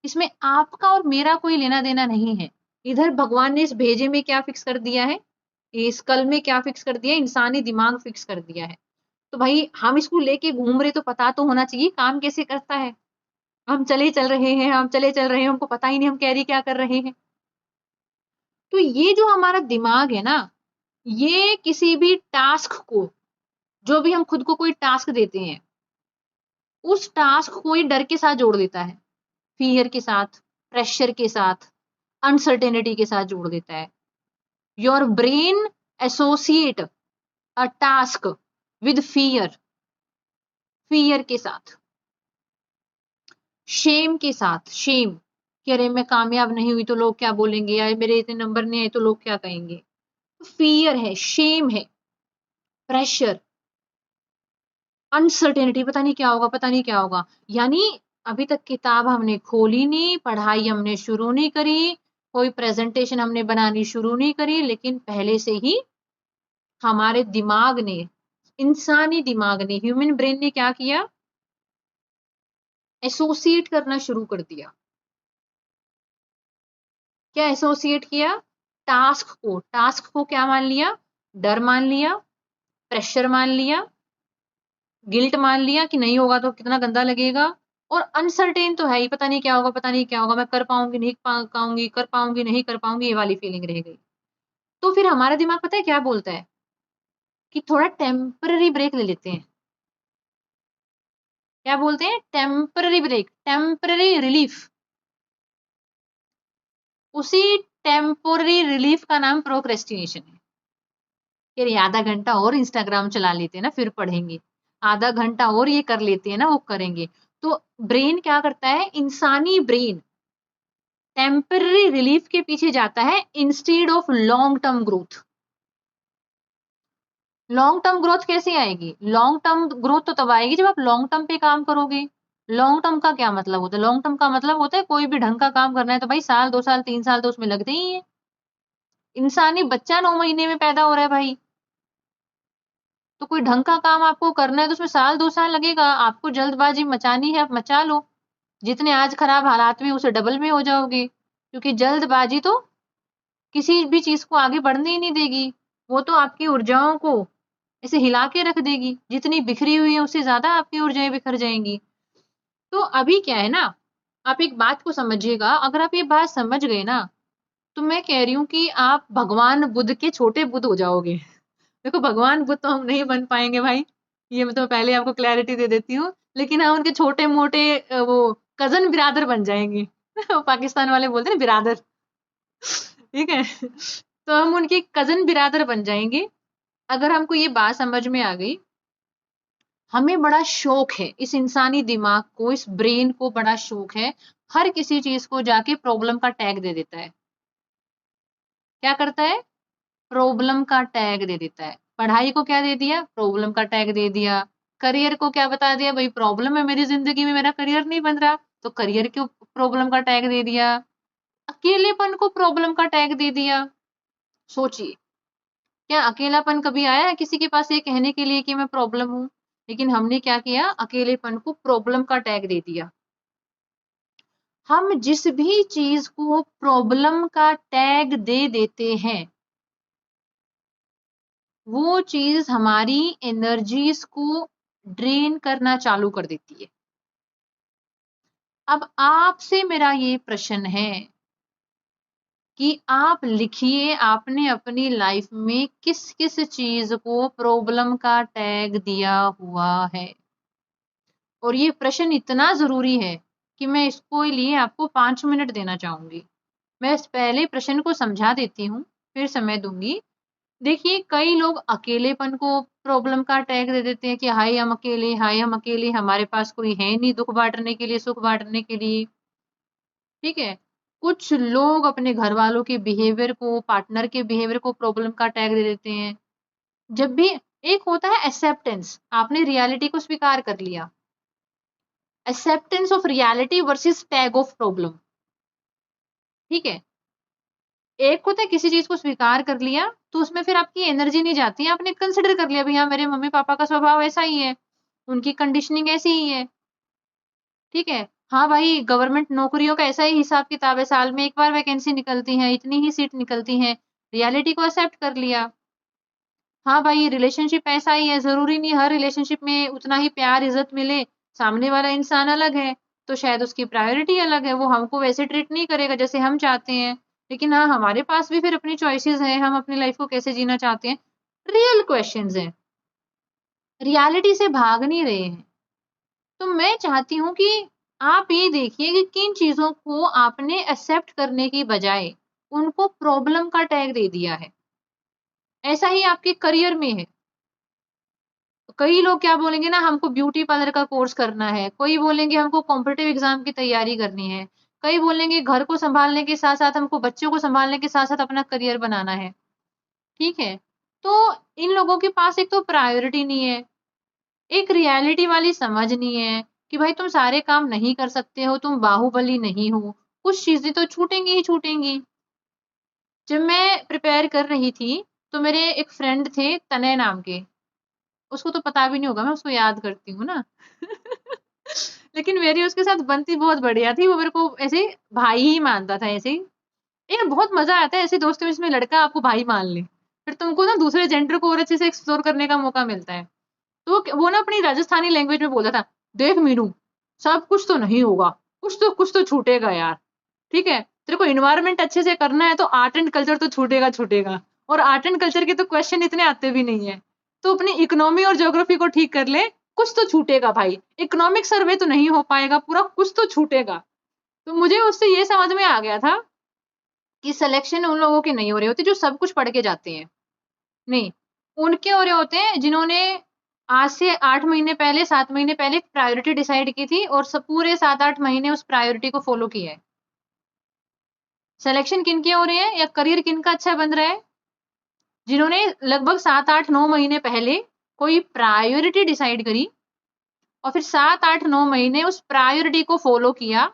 इसमें आपका और मेरा कोई लेना देना नहीं है। इधर भगवान ने इस भेजे में क्या फिक्स कर दिया है, इस कल में क्या फिक्स कर दिया है, इंसानी दिमाग फिक्स कर दिया है। तो भाई हम इसको लेके घूम रहे तो पता तो होना चाहिए काम कैसे करता है। हम चले चल रहे हैं, हम चले चल रहे हैं, हमको पता ही नहीं हम कैरी क्या कर रहे हैं। तो ये जो हमारा दिमाग है ना, ये किसी भी टास्क को, जो भी हम खुद को कोई टास्क देते हैं, उस टास्क को ये डर के साथ जोड़ देता है, फियर के साथ, प्रेशर के साथ, अनसर्टेनिटी के साथ जोड़ देता है। Your brain associate a task with fear, fear के साथ, शेम के साथ, शेम कि अरे मैं कामयाब नहीं हुई तो लोग क्या बोलेंगे, या मेरे इतने नंबर नहीं आए तो लोग क्या कहेंगे। फियर है, शेम है, प्रेशर, अनसर्टेनिटी, पता नहीं क्या होगा, पता नहीं क्या होगा। यानी अभी तक किताब हमने खोली नहीं, पढ़ाई हमने शुरू नहीं करी, कोई प्रेजेंटेशन हमने बनानी शुरू नहीं करी, लेकिन पहले से ही हमारे दिमाग ने, इंसानी दिमाग ने, ह्यूमन ब्रेन ने क्या किया, एसोसिएट करना शुरू कर दिया। क्या एसोसिएट किया? टास्क को क्या मान लिया? डर मान लिया, प्रेशर मान लिया, गिल्ट मान लिया कि नहीं होगा तो कितना गंदा लगेगा, और अनसर्टेन तो है ही, पता नहीं क्या होगा, पता नहीं क्या होगा, मैं कर पाऊंगी नहीं पाऊंगी, कर पाऊंगी नहीं कर पाऊंगी, ये वाली फीलिंग रह गई। तो फिर हमारा दिमाग पता है क्या बोलता है कि थोड़ा टेम्पररी ब्रेक ले लेते हैं। क्या बोलते हैं? Temporary break, temporary relief. उसी टेम्पोररी रिलीफ का नाम प्रोक्रेस्टिनेशन है। यार ये आधा घंटा और इंस्टाग्राम चला लेते हैं ना, फिर पढ़ेंगे, आधा घंटा और ये कर लेते हैं ना, वो करेंगे। तो ब्रेन क्या करता है, इंसानी ब्रेन टेम्पररी रिलीफ के पीछे जाता है instead of long term growth. Long term growth कैसे आएगी? लॉन्ग टर्म ग्रोथ तो तब आएगी जब आप लॉन्ग टर्म पे काम करोगे। लॉन्ग टर्म का क्या मतलब होता है? लॉन्ग टर्म का मतलब होता है कोई भी ढंग का काम करना है तो भाई साल 2 साल 3 साल तो उसमें लगते ही है। इंसानी बच्चा 9 महीने में पैदा हो रहा है भाई, तो कोई ढंग का काम आपको करना है तो उसमें साल 2 साल लगेगा। आपको जल्दबाजी मचानी है, आप मचा लो, जितने आज खराब हालात में उसे डबल में हो जाओगे, क्योंकि जल्दबाजी तो किसी भी चीज को आगे बढ़ने ही नहीं देगी। वो तो आपकी ऊर्जाओं को ऐसे हिला के रख देगी, जितनी बिखरी हुई है उससे ज्यादा आपकी ऊर्जाएं बिखर जाएंगी। तो अभी क्या है ना, आप एक बात को समझिएगा, अगर आप ये बात समझ गए ना, तो मैं कह रही हूँ कि आप भगवान बुद्ध के छोटे बुद्ध हो जाओगे। देखो भगवान बुद्ध तो हम नहीं बन पाएंगे भाई, ये मैं तो पहले आपको क्लैरिटी दे देती हूँ, लेकिन हम उनके छोटे मोटे वो कजन बिरादर बन जाएंगे। पाकिस्तान वाले बोलते हैं बिरादर, ठीक है। तो हम उनके कजन बिरादर बन जाएंगे। अगर हमको ये बात समझ में आ गई, हमें बड़ा शौक है इस इंसानी दिमाग को, इस ब्रेन को बड़ा शौक है, हर किसी चीज को जाके प्रॉब्लम का टैग दे देता है। क्या करता है? प्रॉब्लम का टैग दे देता है। पढ़ाई को क्या दे दिया? प्रॉब्लम का टैग दे दिया। करियर को क्या बता दिया? भाई प्रॉब्लम है मेरी जिंदगी में, मेरा करियर नहीं बन रहा, तो करियर को प्रॉब्लम का टैग दे दिया। अकेलेपन को प्रॉब्लम का टैग दे दिया। सोचिए, क्या अकेलापन कभी आया है किसी के पास ये कहने के लिए कि मैं प्रॉब्लम हूं? लेकिन हमने क्या किया, अकेलेपन को प्रॉब्लम का टैग दे दिया। हम जिस भी चीज को प्रॉब्लम का टैग दे देते हैं, वो चीज हमारी एनर्जीज को ड्रेन करना चालू कर देती है। अब आपसे मेरा ये प्रश्न है कि आप लिखिए, आपने अपनी लाइफ में किस किस चीज को प्रॉब्लम का टैग दिया हुआ है। और ये प्रश्न इतना जरूरी है कि मैं इसको लिए आपको 5 मिनट देना चाहूंगी। मैं इस पहले प्रश्न को समझा देती हूँ, फिर समय दूंगी। देखिए, कई लोग अकेलेपन को प्रॉब्लम का टैग दे देते हैं कि हाय हम अकेले, हाय हम अकेले, हमारे पास कोई है नहीं दुख बांटने के लिए, सुख बांटने के लिए। ठीक है। कुछ लोग अपने घर वालों के बिहेवियर को, पार्टनर के बिहेवियर को प्रॉब्लम का टैग दे देते हैं। जब भी एक होता है एक्सेप्टेंस, आपने रियलिटी को स्वीकार कर लिया, acceptance of reality versus tag of problem. ठीक है। एक होता है किसी चीज को स्वीकार कर लिया तो उसमें फिर आपकी एनर्जी नहीं जाती है, आपने कंसिडर कर लिया भाई हाँ मेरे मम्मी पापा का स्वभाव ऐसा ही है, उनकी कंडीशनिंग ऐसी ही है। ठीक है। हाँ भाई गवर्नमेंट नौकरियों का ऐसा ही हिसाब किताब है, साल में एक बार वैकेंसी निकलती है, इतनी ही सीट निकलती है, रियलिटी को एक्सेप्ट कर लिया। हाँ भाई रिलेशनशिप ऐसा ही है, जरूरी नहीं हर रिलेशनशिप में उतना ही प्यार इज्जत मिले, सामने वाला इंसान अलग है तो शायद उसकी प्रायोरिटी अलग है, वो हमको वैसे ट्रीट नहीं करेगा जैसे हम चाहते हैं, लेकिन हाँ हमारे पास भी फिर अपनी चॉइसेस हैं, हम अपनी लाइफ को कैसे जीना चाहते हैं। रियल क्वेश्चंस हैं, रियलिटी से भाग नहीं रहे हैं। तो मैं चाहती हूँ कि आप ये देखिए कि किन चीजों को आपने एक्सेप्ट करने की बजाय उनको प्रॉब्लम का टैग दे दिया है। ऐसा ही आपके करियर में है। कई लोग क्या बोलेंगे ना हमको ब्यूटी पार्लर का कोर्स करना है, कोई बोलेंगे हमको कॉम्पिटिटिव एग्जाम की तैयारी करनी है, कई बोलेंगे घर को संभालने के साथ साथ हमको बच्चों को संभालने के साथ साथ अपना करियर बनाना है। ठीक है। तो इन लोगों के पास एक तो प्रायोरिटी नहीं है, एक रियलिटी वाली समझ नहीं है कि भाई तुम सारे काम नहीं कर सकते हो, तुम बाहुबली नहीं हो, कुछ चीजें तो छूटेंगी ही छूटेंगी। जब मैं प्रिपेयर कर रही थी तो मेरे एक फ्रेंड थे तनय नाम के, उसको तो पता भी नहीं होगा मैं उसको याद करती हूँ ना। लेकिन मेरी उसके साथ बनती बहुत बढ़िया थी, वो मेरे को ऐसे भाई ही मानता था ऐसे ही। ये बहुत मजा आता है ऐसी दोस्ती में जिसमें लड़का आपको भाई मान ले, फिर तुमको ना दूसरे जेंडर को और अच्छे से एक्सप्लोर करने का मौका मिलता है। तो वो ना अपनी राजस्थानी लैंग्वेज में बोलता था, देख मीनू सब कुछ तो नहीं होगा, कुछ तो छूटेगा यार। ठीक है। तेरे को इन्वायरमेंट अच्छे से करना है तो आर्ट एंड कल्चर तो छूटेगा छूटेगा, और आर्ट एंड कल्चर के तो क्वेश्चन इतने आते भी नहीं है, तो अपनी इकोनॉमी और ज्योग्राफी को ठीक कर ले, कुछ तो छूटेगा भाई, इकोनॉमिक सर्वे तो नहीं हो पाएगा पूरा, कुछ तो छूटेगा। तो मुझे उससे ये समझ में आ गया था कि सिलेक्शन उन लोगों के नहीं हो रहे होते जो सब कुछ पढ़ के जाते हैं, नहीं, उनके हो रहे होते हैं जिन्होंने आज से 8 महीने पहले 7 महीने पहले प्रायोरिटी डिसाइड की थी और सब पूरे 7-8 महीने उस प्रायोरिटी को फॉलो किया है। सिलेक्शन किन के हो रहे हैं या करियर किन का अच्छा बन रहा है, जिन्होंने लगभग 7-8-9 महीने पहले कोई प्रायोरिटी डिसाइड करी और फिर 7-8-9 महीने उस प्रायोरिटी को फॉलो किया,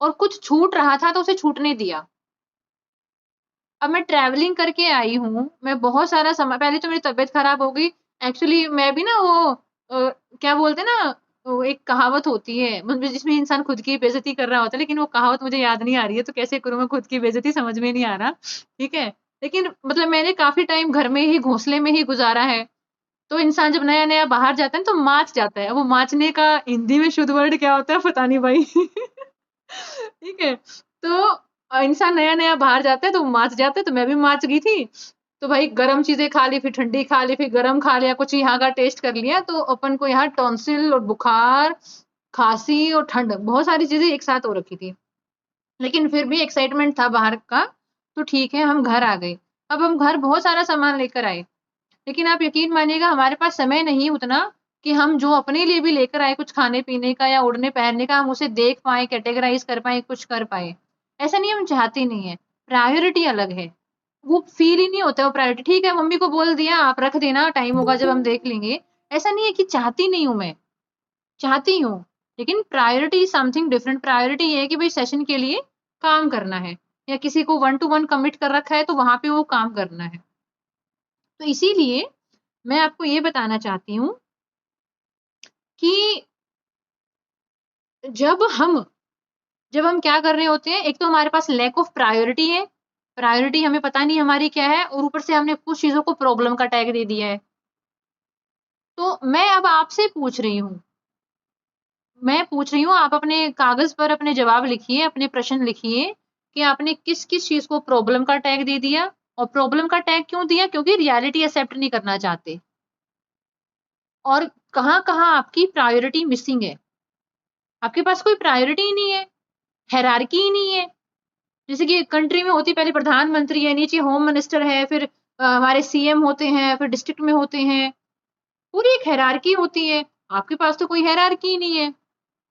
और कुछ छूट रहा था तो उसे छूटने दिया। अब मैं ट्रैवलिंग करके आई हूँ, मैं बहुत सारा समय, पहले तो मेरी तबीयत खराब हो गई, एक्चुअली मैं भी ना वो क्या बोलते हैं ना, वो एक कहावत होती है मतलब जिसमें इंसान खुद की बेइज्जती कर रहा होता है, लेकिन वो कहावत मुझे याद नहीं आ रही है तो कैसे करूँ मैं खुद की बेइज्जती, समझ में नहीं आ रहा। ठीक है। लेकिन मतलब मैंने काफी टाइम घर में ही घोंसले में ही गुजारा है, तो इंसान जब नया नया बाहर जाता है ना तो माच जाता है, वो माचने का हिंदी में शुद्ध वर्ड क्या होता है पता नहीं भाई। ठीक है। तो इंसान नया नया बाहर जाता है तो माच जाता है, तो मैं भी माच गई थी। तो भाई गरम चीजें खा ली, फिर ठंडी खा ली, फिर गरम खा लिया, कुछ यहाँ का टेस्ट कर लिया, तो अपन को यहाँ टॉन्सिल और बुखार, खांसी और ठंड, बहुत सारी चीजें एक साथ हो रखी थी। लेकिन फिर भी एक्साइटमेंट था बाहर का, तो ठीक है हम घर आ गए। अब हम घर बहुत सारा सामान लेकर आए, लेकिन आप यकीन मानिएगा हमारे पास समय नहीं उतना कि हम जो अपने लिए भी लेकर आए कुछ खाने पीने का या ओढ़ने पहनने का, हम उसे देख पाए, कैटेगराइज कर पाए, कुछ कर पाए। ऐसा नहीं हम चाहते नहीं है, प्रायोरिटी अलग है, वो फील ही नहीं होता वो प्रायोरिटी। ठीक है मम्मी को बोल दिया आप रख देना, टाइम होगा जब हम देख लेंगे। ऐसा नहीं है कि चाहती नहीं हूं मैं, चाहती हूँ, लेकिन प्रायोरिटी समथिंग डिफरेंट। प्रायोरिटी ये है कि भाई सेशन के लिए काम करना है, या किसी को 1-to-1 कमिट कर रखा है तो वहां पे वो काम करना है। तो इसीलिए मैं आपको ये बताना चाहती हूँ कि जब हम जब हम क्या कर रहे होते हैं, एक तो हमारे पास लैक ऑफ प्रायोरिटी है, प्रायोरिटी हमें पता नहीं हमारी क्या है, और ऊपर से हमने कुछ चीजों को प्रॉब्लम का टैग दे दिया है। तो मैं अब आपसे पूछ रही हूँ, मैं पूछ रही हूँ, आप अपने कागज पर अपने जवाब लिखिए, अपने प्रश्न लिखिए कि आपने किस किस चीज को प्रॉब्लम का टैग दे दिया, और प्रॉब्लम का टैग क्यों दिया, क्योंकि रियलिटी एक्सेप्ट नहीं करना चाहते, और कहाँ कहाँ आपकी प्रायोरिटी मिसिंग है। आपके पास कोई प्रायोरिटी ही नहीं है, हायरार्की ही नहीं है। जैसे कि कंट्री में होती पहले प्रधानमंत्री है, नीचे होम मिनिस्टर है, फिर हमारे सीएम होते हैं, फिर डिस्ट्रिक्ट में होते हैं, पूरी एक हायरार्की होती है, आपके पास तो कोई हायरार्की ही नहीं है।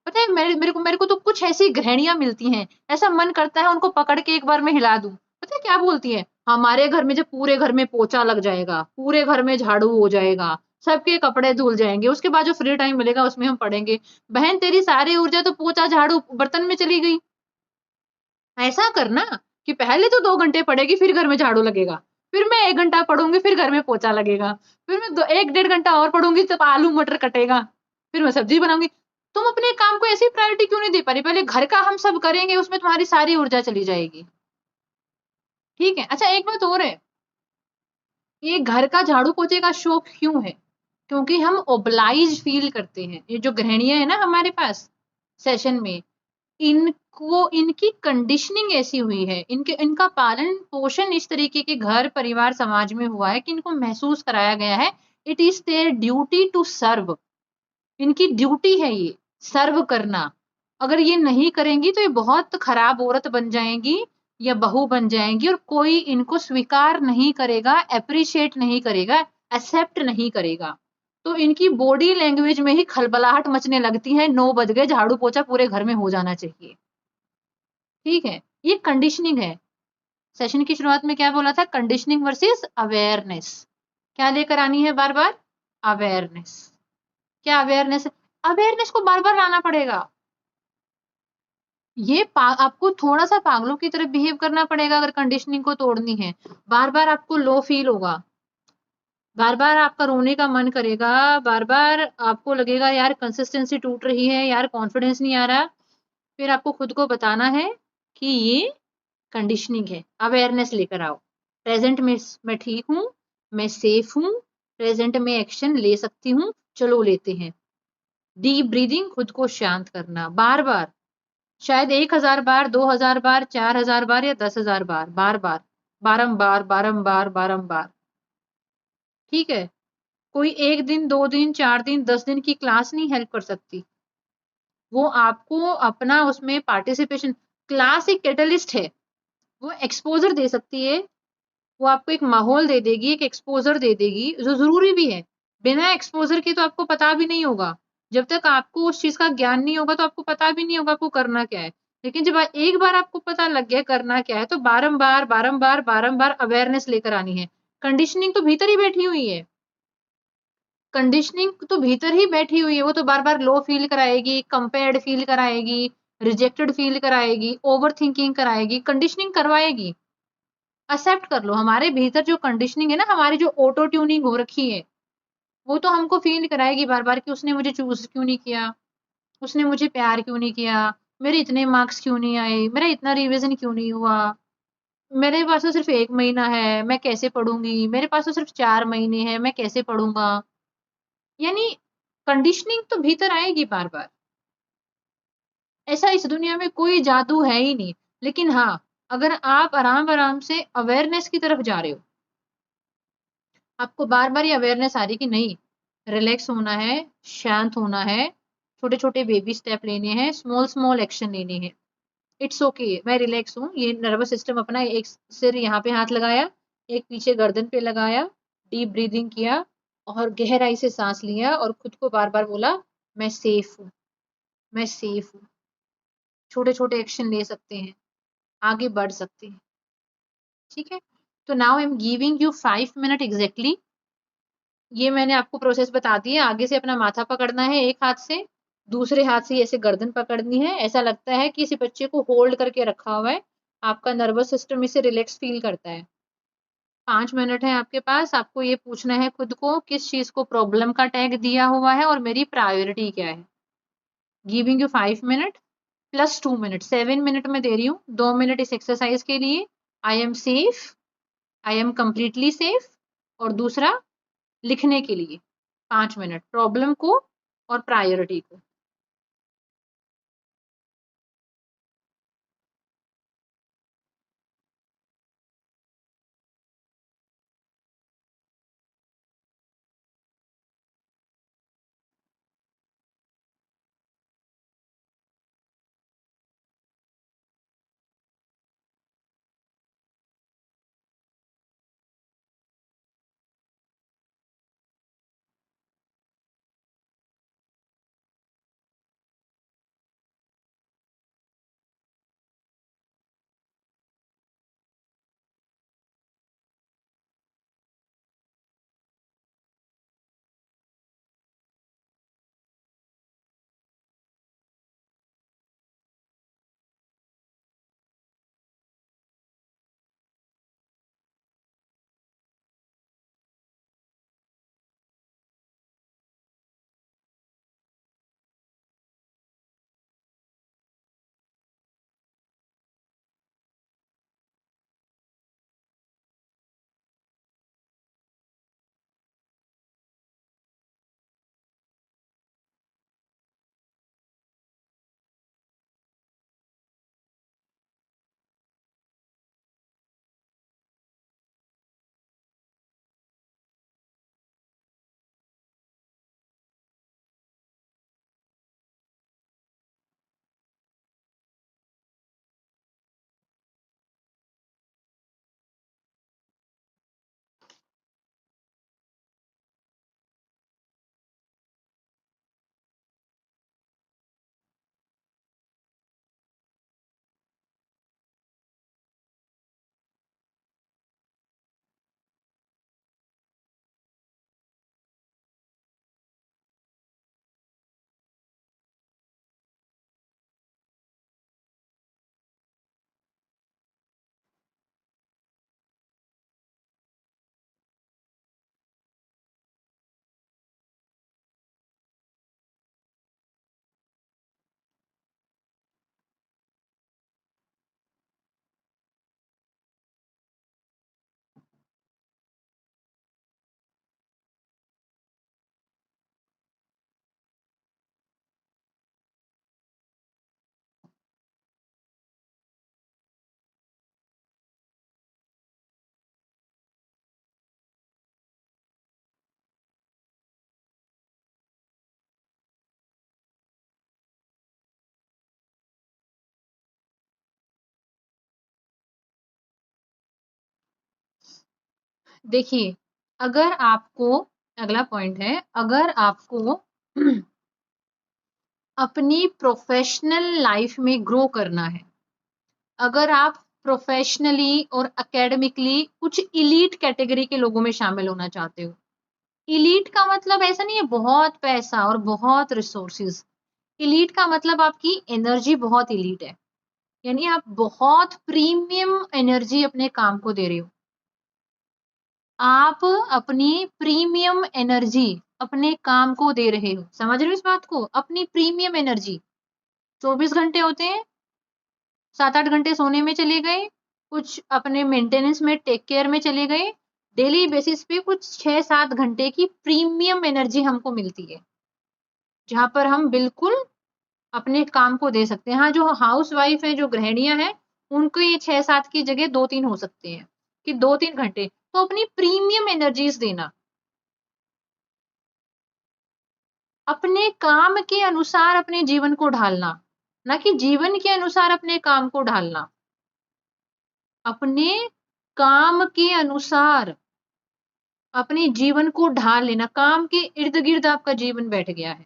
पता है मेरे को तो कुछ ऐसी गृहिणियाँ मिलती हैं, ऐसा मन करता है उनको पकड़ के एक बार मैं हिला दूँ। पता है क्या बोलती है? हमारे घर में जब पूरे घर में पोछा लग जाएगा, पूरे घर में झाड़ू हो जाएगा, सबके कपड़े धुल जाएँगे, उसके बाद जो फ्री टाइम मिलेगा उसमें हम पढ़ेंगे। बहन तेरी सारी ऊर्जा तो पोछा, झाड़ू, बर्तन में चली गई। ऐसा करना कि पहले तो 2 घंटे पढ़ेगी, फिर घर में झाड़ू लगेगा। फिर मैं 1 घंटा पढ़ूँगी, फिर घर में पोछा लगेगा। फिर मैं दो 1 डेढ़ घंटा और पढ़ूँगी तब आलू मटर कटेगा। फिर मैं सब्ज़ी बनाऊँगी। तुम अपने काम को ऐसी प्रायोरिटी क्यों नहीं दे पा रही? पहले घर का हम सब करेंगे, उसमें तुम्हारी सारी ऊर्जा चली जाएगी। ठीक है? अच्छा एक बात और है, ये घर का झाड़ू-पोछे का शौक क्यों है? क्योंकि हम ओब्लाइज्ड फ़ील करते हैं। ये जो गृहिणियाँ हैं ना हमारे पास सेशन में, इनको इनकी कंडीशनिंग ऐसी हुई है, इनका पालन-पोषण इस तरीके के घर, परिवार, समाज में हुआ है कि इनको महसूस कराया गया है, it is their duty to serve. इनकी ड्यूटी है ये, सर्व करना। अगर ये नहीं करेंगी तो ये बहुत खराब औरत बन जाएँगी या बहू बन जाएँगी और कोई इनको स्वीकार नहीं करेगा, एप्रिशिएट नहीं करेगा, एक्सेप्ट नहीं करेगा। तो इनकी बॉडी लैंग्वेज में ही खलबलाहट मचने लगती है, 9 बज गए, झाड़ू-पोछा पूरे घर में हो जाना चाहिए। ठीक है? ये कंडीशनिंग है। सेशन की शुरुआत में क्या बोला था? Conditioning versus awareness. क्या लेकर आनी है बार-बार? अवेयरनेस। क्या अवेयरनेस है? अवेयरनेस को बार-बार लाना पड़ेगा। ये आपको थोड़ा-सा पागलों की तरह बिहेव करना पड़ेगा अगर कंडीशनिंग को तोड़नी है। बार-बार आपको लो फील होगा। बार-बार आपका रोने का मन करेगा, बार-बार आपको लगेगा यार कंसिस्टेंसी टूट रही है, यार कॉन्फिडेंस नहीं आ रहा। फिर आपको खुद को बताना है कि ये कंडीशनिंग है, अवेयरनेस लेकर आओ। प्रेज़ेंट में मैं ठीक हूँ, मैं सेफ हूँ, प्रेज़ेंट में एक्शन ले सकती हूँ, चलो लेते हैं। डीप ब्रीथिंग, खुद को शांत करना, बार-बार, शायद 1000 बार, 2000 बार, 4000 बार या 10,000 बार, बार-बार, बारंबार, बारंबार, बारंबार। ठीक है? कोई 1 दिन, 2 दिन, 4 दिन, 10 दिन की क्लास नहीं हेल्प कर सकती। वो आपको अपना उसमें पार्टिसिपेशन, क्लास एक कैटलिस्ट है। वो एक्सपोज़र दे सकती है, वो आपको एक माहौल दे देगी, एक एक्सपोज़र दे देगी, जो ज़रूरी भी है। बिना एक्सपोज़र के तो आपको पता भी नहीं होगा। जब तक आपको उस चीज़ का ज्ञान नहीं होगा, तो आपको पता भी नहीं होगा आपको करना क्या है। लेकिन जब एक बार आपको पता लग गया करना क्या है, तो बारंबार, बारंबार, बारंबार अवेयरनेस लेकर आनी है। कंडीशनिंग तो भीतर ही बैठी हुई है। कंडीशनिंग तो भीतर ही बैठी हुई है, वो तो बार-बार लो फ़ील कराएगी, कंपेयर्ड फ़ील कराएगी, रिजेक्टेड फ़ील कराएगी, ओवरथिंकिंग कराएगी, कंडीशनिंग करवाएगी। एक्सेप्ट कर लो, हमारे भीतर जो कंडीशनिंग है ना, हमारी जो ऑटो ट्यूनिंग हो रखी है, वो तो हमको फ़ील कराएगी बार-बार कि उसने मुझे चूज़ क्यों नहीं किया, उसने मुझे प्यार क्यों नहीं किया, मेरे इतने मार्क्स क्यों नहीं आए, मेरा इतना रिविज़न क्यों नहीं हुआ, मेरे पास तो सिर्फ़ 1 महीना है, मैं कैसे पढ़ूँगी, मेरे पास तो सिर्फ़ 4 महीने हैं, मैं कैसे पढ़ूँगा? यानी कंडीशनिंग तो भीतर आएगी बार-बार। ऐसा इस दुनिया में कोई जादू है ही नहीं। लेकिन हाँ, अगर आप आराम-आराम से अवेयरनेस की तरफ जा रहे हो, आपको बार-बार ये अवेयरनेस आ रही है कि नहीं, रिलैक्स होना है, शांत होना है, छोटे-छोटे बेबी स्टेप लेने हैं, स्मॉल-स्मॉल एक्शन लेने हैं। इट्स ओके, मैं रिलैक्स हूँ। ये नर्वस सिस्टम अपना एक सिर यहाँ पे हाथ लगाया, एक पीछे गर्दन पे लगाया, डीप ब्रीथिंग किया और गहराई से साँस लिया और खुद को बार-बार बोला, मैं सेफ हूँ, मैं सेफ हूँ। छोटे-छोटे एक्शन ले सकते हैं, आगे बढ़ सकते हैं। ठीक है? तो now I am giving you 5 minute exactly. ये मैंने आपको प्रोसेस बता दी है। आगे से अपना माथा पकड़ना है एक हाथ से, दूसरे हाथ से ऐसे गर्दन पकड़नी है। ऐसा लगता है कि किसी बच्चे को होल्ड करके रखा हुआ है। आपका नर्वस सिस्टम इसे रिलैक्स फ़ील करता है। 5 मिनट है आपके पास। आपको ये पूछना है खुद को किस चीज़ को प्रॉब्लम का टैग दिया हुआ है और मेरी प्रायोरिटी क्या है? Giving you 5 minute plus 2 minute, 7 minute मैं दे रही हूँ। 2 मिनट इस एक्सरसाइज़ के लिए। I am safe, I am completely safe और दूसरा लिखने के लिए 5 मिनट प्रॉब्लम को और प्रायोरिटी को। देखिए, अगर आपको, अगला पॉइंट है, अगर आपको अपनी प्रोफेशनल लाइफ में ग्रो करना है, अगर आप प्रोफेशनली और एकेडमिकली कुछ इलीट कैटेगरी के लोगों में शामिल होना चाहते हो, इलीट का मतलब ऐसा नहीं है बहुत पैसा और बहुत रिसोर्सेज, इलीट का मतलब आपकी एनर्जी बहुत इलीट है, यानी आप बहुत प्रीमियम एनर्जी अपने काम को दे रहे हो। आप अपनी प्रीमियम एनर्जी अपने काम को दे रहे हो, समझ रहे हो इस बात को? अपनी प्रीमियम एनर्जी 24 घंटे होते हैं, 7-8 घंटे सोने में चले गए, कुछ अपने मेंटेनेंस में टेक केयर में चले गए, डेली बेसिस पे कुछ 6-7 घंटे की प्रीमियम एनर्जी हमको मिलती है, जहां पर हम बिल्कुल अपने काम को दे सकते हैं। हाँ, जो हाउस वाइफ है, जो गृहिणियां हैं, उनको ये 6-7 की जगह 2-3 हो सकते हैं कि 2-3 घंटे, तो अपनी प्रीमियम एनर्जीज देना, अपने काम के अनुसार अपने जीवन को ढालना, ना कि जीवन के अनुसार अपने काम को ढालना, अपने काम के अनुसार अपने जीवन को ढाल लेना, काम के इर्द गिर्द आपका जीवन बैठ गया है,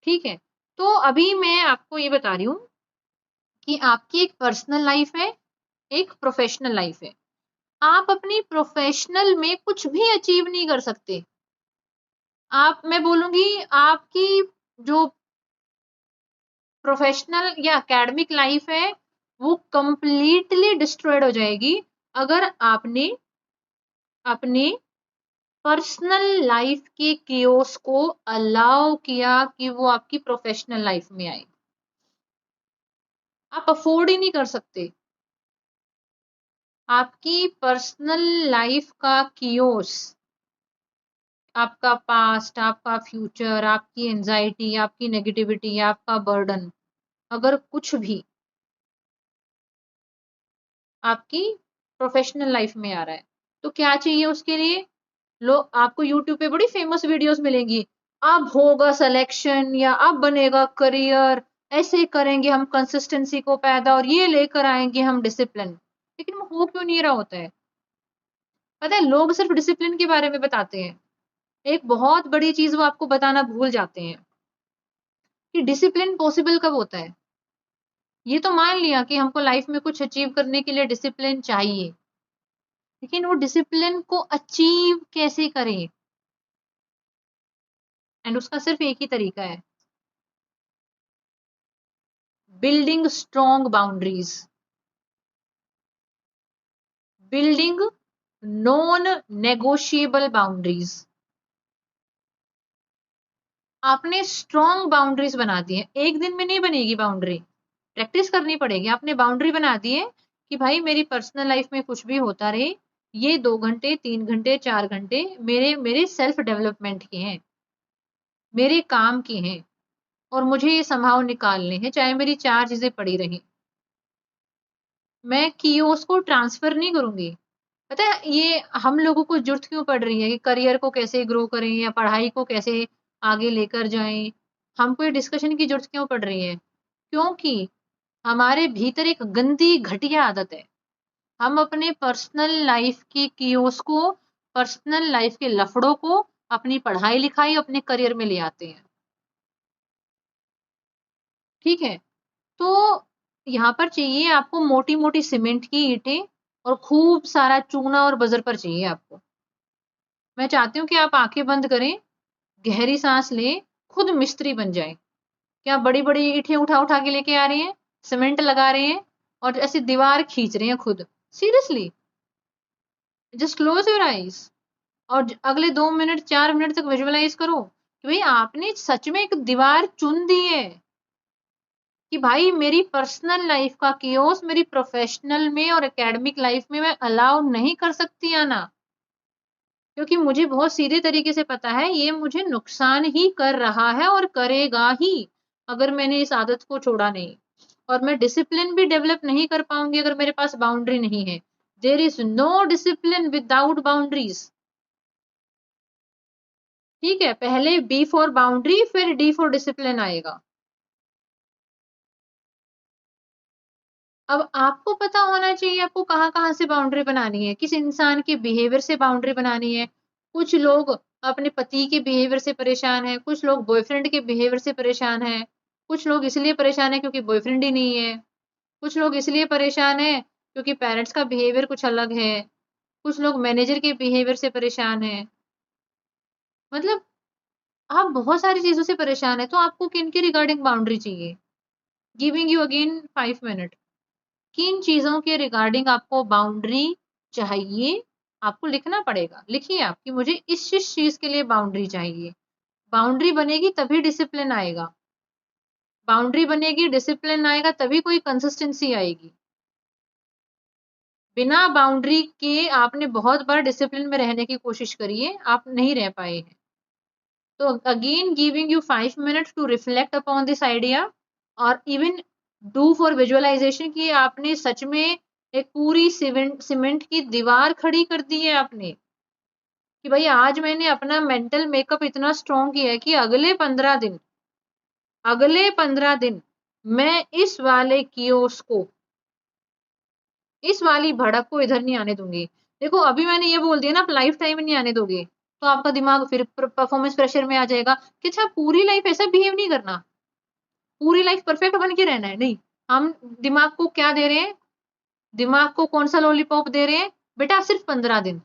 ठीक है? तो अभी मैं आपको ये बता रही हूँ कि आपकी एक पर्सनल लाइफ है, एक प्रोफेशनल लाइफ है। आप अपनी प्रोफेशनल में कुछ भी अचीव नहीं कर सकते। मैं बोलूंगी आपकी जो प्रोफेशनल या एकेडमिक लाइफ है, वो कंप्लीटली डिस्ट्रॉयड हो जाएगी अगर आपने अपने पर्सनल लाइफ के कियोस को अलाउ किया कि वो आपकी प्रोफेशनल लाइफ में आए। आप अफोर्ड ही नहीं कर सकते। आपकी पर्सनल लाइफ का कियोस, आपका पास्ट, आपका फ्यूचर, आपकी एंजाइटी, आपकी नेगेटिविटी, आपका बर्डन, अगर कुछ भी आपकी प्रोफेशनल लाइफ में आ रहा है, तो क्या चाहिए उसके लिए? लोग आपको यूट्यूब पे बड़ी फेमस वीडियोस मिलेंगी, अब होगा सिलेक्शन या अब बनेगा करियर, ऐसे करेंगे हम कंसिस्टेंसी को पैदा और ये लेकर आएंगे हम डिसिप्लिन, लेकिन वो हो क्यों नहीं रहा होता है? पता है, लोग सिर्फ डिसिप्लिन के बारे में बताते हैं, एक बहुत बड़ी चीज वो आपको बताना भूल जाते हैं कि डिसिप्लिन पॉसिबल कब होता है। ये तो मान लिया कि हमको लाइफ में कुछ अचीव करने के लिए डिसिप्लिन चाहिए, लेकिन वो डिसिप्लिन को अचीव कैसे करें? एंड उसका सिर्फ एक ही तरीका है, building strong boundaries, building non negotiable boundaries. आपने स्ट्रॉन्ग बाउंड्रीज बना दी है, एक दिन में नहीं बनेगी बाउंड्री, प्रैक्टिस करनी पड़ेगी। आपने बाउंड्री बना दी है कि भाई मेरी पर्सनल लाइफ में कुछ भी होता रहे, ये 2 घंटे 3 घंटे 4 घंटे मेरे मेरे सेल्फ डेवलपमेंट के हैं, मेरे काम के हैं, और मुझे ये संभाव निकालने हैं, चाहे मेरी 4 चीजें पड़ी रही, मैं कियोस को ट्रांसफर नहीं करूंगी। पता है ये हम लोगों को जरूरत क्यों पड़ रही है कि करियर को कैसे ग्रो करें या पढ़ाई को कैसे आगे लेकर जाएं, हमको ये डिस्कशन की जरूरत क्यों पड़ रही है? क्योंकि हमारे भीतर एक गंदी घटिया आदत है, हम अपने पर्सनल लाइफ की कियोस को, पर्सनल लाइफ के लफड़ों को अपनी पढ़ाई लिखाई, अपने करियर में ले आते हैं, ठीक है? तो यहाँ पर चाहिए आपको मोटी मोटी सीमेंट की ईंटें और खूब सारा चूना और बजर पर चाहिए आपको। मैं चाहती हूँ कि आप आंखें बंद करें, गहरी सांस लें, खुद मिस्त्री बन जाएं। क्या बड़ी बड़ी ईंटें उठा उठा के लेके आ रहे हैं, सीमेंट लगा रहे हैं और ऐसी दीवार खींच रहे हैं खुद? Seriously, just close your eyes और अगले 2 मिनट 4 मिनट तक विजुअलाइज करो कि भाई आपने सच में एक दीवार चुन दी है कि भाई मेरी पर्सनल लाइफ का कियोस मेरी प्रोफेशनल में और एकेडमिक लाइफ में मैं अलाउ नहीं कर सकती आना, क्योंकि मुझे बहुत सीधे तरीके से पता है ये मुझे नुकसान ही कर रहा है और करेगा ही अगर मैंने इस आदत को छोड़ा नहीं, और मैं डिसिप्लिन भी डेवलप नहीं कर पाऊंगी अगर मेरे पास बाउंड्री नहीं है। There is no discipline without boundaries, ठीक है? पहले बी फॉर बाउंड्री, फिर डी फॉर डिसिप्लिन आएगा। अब आपको पता होना चाहिए आपको कहाँ-कहाँ से बाउंड्री बनानी है, किस इंसान के बिहेवियर से बाउंड्री बनानी है। कुछ लोग अपने पति के बिहेवियर से परेशान हैं, कुछ लोग बॉयफ्रेंड के बिहेवियर से परेशान हैं, कुछ लोग इसलिए परेशान हैं क्योंकि बॉयफ्रेंड ही नहीं है, कुछ लोग इसलिए परेशान हैं क्योंकि पेरेंट्स का बिहेवियर कुछ अलग है, कुछ लोग मैनेजर के बिहेवियर से परेशान हैं। मतलब आप बहुत सारी चीज़ों से परेशान हैं, तो आपको किनके रिगार्डिंग बाउंड्री चाहिए? Giving you again 5 minute. किन चीज़ों के रिगार्डिंग आपको बाउंड्री चाहिए? आपको लिखना पड़ेगा। लिखिए आप कि मुझे इस चीज़ के लिए बाउंड्री चाहिए। बाउंड्री बनेगी तभी डिसिप्लिन आएगा। बाउंड्री बनेगी, डिसिप्लिन आएगा तभी कोई कंसिस्टेंसी आएगी। बिना बाउंड्री के आपने बहुत बार डिसिप्लिन में रहने की कोशिश करी है, आप नहीं रह पाए हैं। तो again giving you 5 minutes to reflect upon this idea और इवन डू फॉर विजुअलाइजेशन कि आपने सच में एक पूरी सीमेंट की दीवार खड़ी कर दी है आपने कि भाई आज मैंने अपना मेंटल मेकअप इतना स्ट्रॉन्ग किया है कि अगले 15 दिन मैं इस वाले कियोस्क को इस वाली भड़क को इधर नहीं आने दूंगी। देखो अभी मैंने ये बोल दिया ना आप लाइफ टाइम नहीं आने दोगे तो आपका दिमाग फिर परफॉर्मेंस प्रेशर में आ जाएगा कि अच्छा पूरी लाइफ ऐसा बिहेव नहीं करना, पूरी लाइफ परफेक्ट बन के रहना है। नहीं, हम दिमाग को क्या दे रहे हैं, दिमाग को कौन सा लॉलीपॉप दे रहे हैं, बेटा सिर्फ 15 दिन।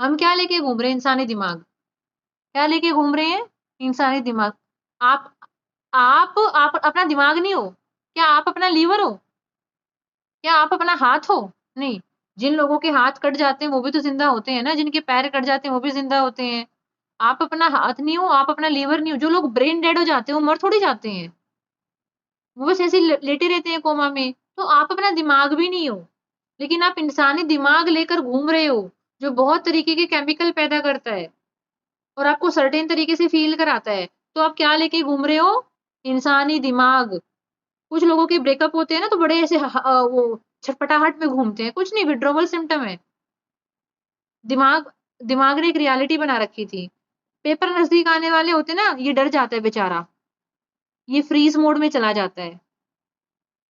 हम क्या लेके घूम रहे हैं, इंसानी दिमाग। क्या लेके घूम रहे हैं, इंसानी दिमाग। आप आप अपना दिमाग नहीं हो क्या, आप अपना लीवर हो क्या, आप अपना हाथ हो? नहीं। जिन लोगों के हाथ कट जाते हैं वो भी तो जिंदा होते हैं ना, जिनके पैर कट जाते हैं वो भी जिंदा होते हैं। आप अपना हाथ नहीं हो, आप अपना लीवर नहीं हो। जो लोग ब्रेन डेड हो जाते हैं वो मर थोड़ी जाते हैं, वो बस ऐसे लेटे रहते हैं कोमा में। तो आप अपना दिमाग भी नहीं हो, लेकिन आप इंसानी दिमाग लेकर घूम रहे हो जो बहुत तरीके के केमिकल पैदा करता है और आपको सर्टेन तरीके से फील कराता है। तो आप क्या लेके घूम रहे हो, इंसानी दिमाग। कुछ लोगों के ब्रेकअप होते हैं ना तो बड़े ऐसे वो छटपटाहट में घूमते हैं, कुछ नहीं, विड्रॉवल सिम्टम है। दिमाग दिमाग ने एक रियलिटी बना रखी थी। पेपर नजदीक आने वाले होते ना, ये डर जाता है बेचारा, ये फ्रीज मोड में चला जाता है।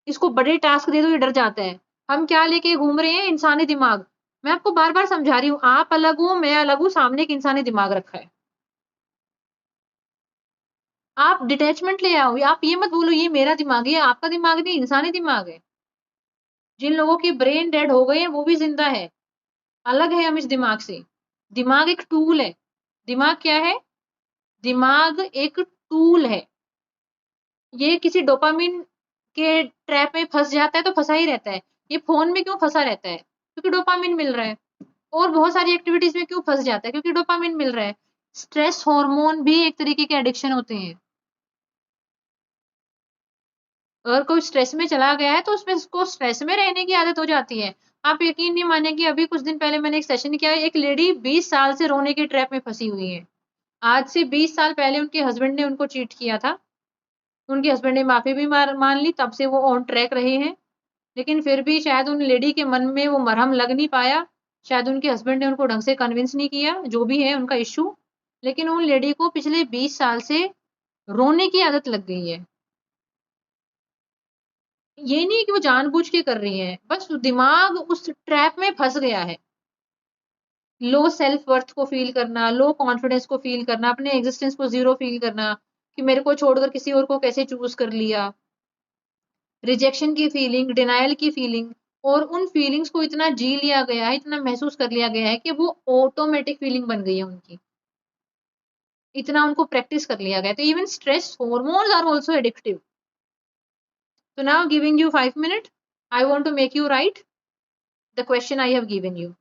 इसको बड़े टास्क दे दो ये डर जाता है। हम क्या लेके घूम रहे हैं, इंसानी दिमाग। मैं आपको बार बार समझा रही हूँ, आप अलग हो मैं अलग हूँ, सामने एक इंसानी दिमाग रखा है। आप डिटैचमेंट ले आओ, आप ये मत बोलो ये मेरा दिमाग है, ये आपका दिमाग नहीं, इंसानी दिमाग है। जिन लोगों के ब्रेन डेड हो गए हैं वो भी जिंदा है, अलग है हम इस दिमाग से। दिमाग एक टूल है। दिमाग क्या है, दिमाग एक टूल है। ये किसी डोपामिन के ट्रैप में फंस जाता है तो फंसा ही रहता है। ये फोन में क्यों फंसा रहता है, क्योंकि डोपामिन मिल रहा है। और बहुत सारी एक्टिविटीज में क्यों फंस जाता है, क्योंकि डोपामिन मिल रहा है। स्ट्रेस हार्मोन भी एक तरीके के एडिक्शन होते हैं। अगर कोई स्ट्रेस में चला गया है तो उसमें उसको स्ट्रेस में रहने की आदत हो जाती है। आप यकीन नहीं मानेंगे, अभी कुछ दिन पहले मैंने एक सेशन किया, एक लेडी 20 साल से रोने के ट्रैप में फंसी हुई है। आज से 20 साल पहले उनके हस्बैंड ने उनको चीट किया था। उनके हस्बैंड ने माफी भी मान ली, तब से वो ऑन ट्रैक रहे हैं। लेकिन फिर भी शायद उन लेडी के मन में वो मरहम लग नहीं पाया। शायद उनके हस्बैंड ने उनको ढंग से कन्विंस नहीं किया, जो भी है उनका इश्यू। लेकिन उन लेडी को पिछले 20 साल से रोने की आदत लग गई है। ये नहीं है कि वो जानबूझ के कर रही है, बस दिमाग उस ट्रैप में फंस गया है। लो सेल्फ वर्थ को फील करना, लो कॉन्फिडेंस को फील करना, अपने एग्जिस्टेंस को जीरो फील करना कि मेरे को छोड़कर किसी और को कैसे चूज कर लिया। रिजेक्शन की फीलिंग, डिनायल की फीलिंग, और उन फीलिंग्स को इतना जी लिया गया है, इतना महसूस कर लिया गया है कि वो ऑटोमेटिक फीलिंग बन गई है उनकी। इतना उनको प्रैक्टिस कर लिया गया है। तो even stress hormones are also addictive. So now giving you 5 minutes, I want to make you write the question I have given you.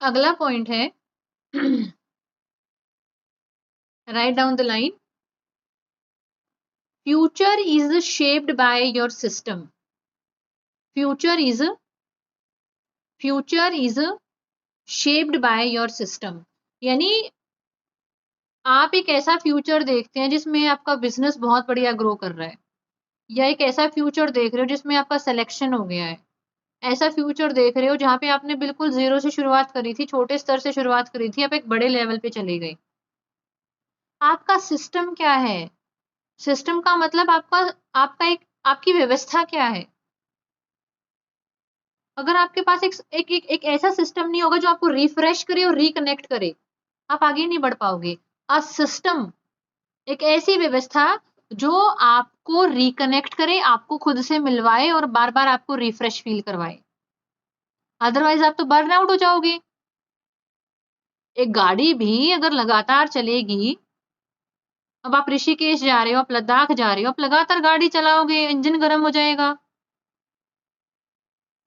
अगला पॉइंट है write down the line, future is shaped by your system. Future is shaped by your system, यानी आप एक ऐसा future देखते हैं जिसमें आपका बिजनेस बहुत बढ़िया ग्रो कर रहा है, या एक ऐसा फ्यूचर देख रहे हो जिसमें आपका सिलेक्शन हो गया है, ऐसा फ्यूचर देख रहे हो जहां पे आपने बिल्कुल जीरो से शुरुआत करी थी, छोटे स्तर से शुरुआत करी थी, आप एक बड़े लेवल पे चले गए। आपका सिस्टम क्या है? सिस्टम का मतलब आपका आपका एक आपकी व्यवस्था क्या है? अगर आपके पास एक ऐसा सिस्टम नहीं होगा जो आपको रिफ्रेश करे और रिकनेक्ट करे, आप आगे नहीं बढ़ पाओगे। अ सिस्टम, एक ऐसी व्यवस्था जो आपको रिकनेक्ट करे, आपको खुद से मिलवाए और बार बार आपको रिफ्रेश फील करवाए, अदरवाइज आप तो बर्न आउट हो जाओगे। एक गाड़ी भी अगर लगातार चलेगी, अब आप ऋषिकेश जा रहे हो, आप लद्दाख जा रहे हो, आप लगातार गाड़ी चलाओगे, इंजन गर्म हो जाएगा।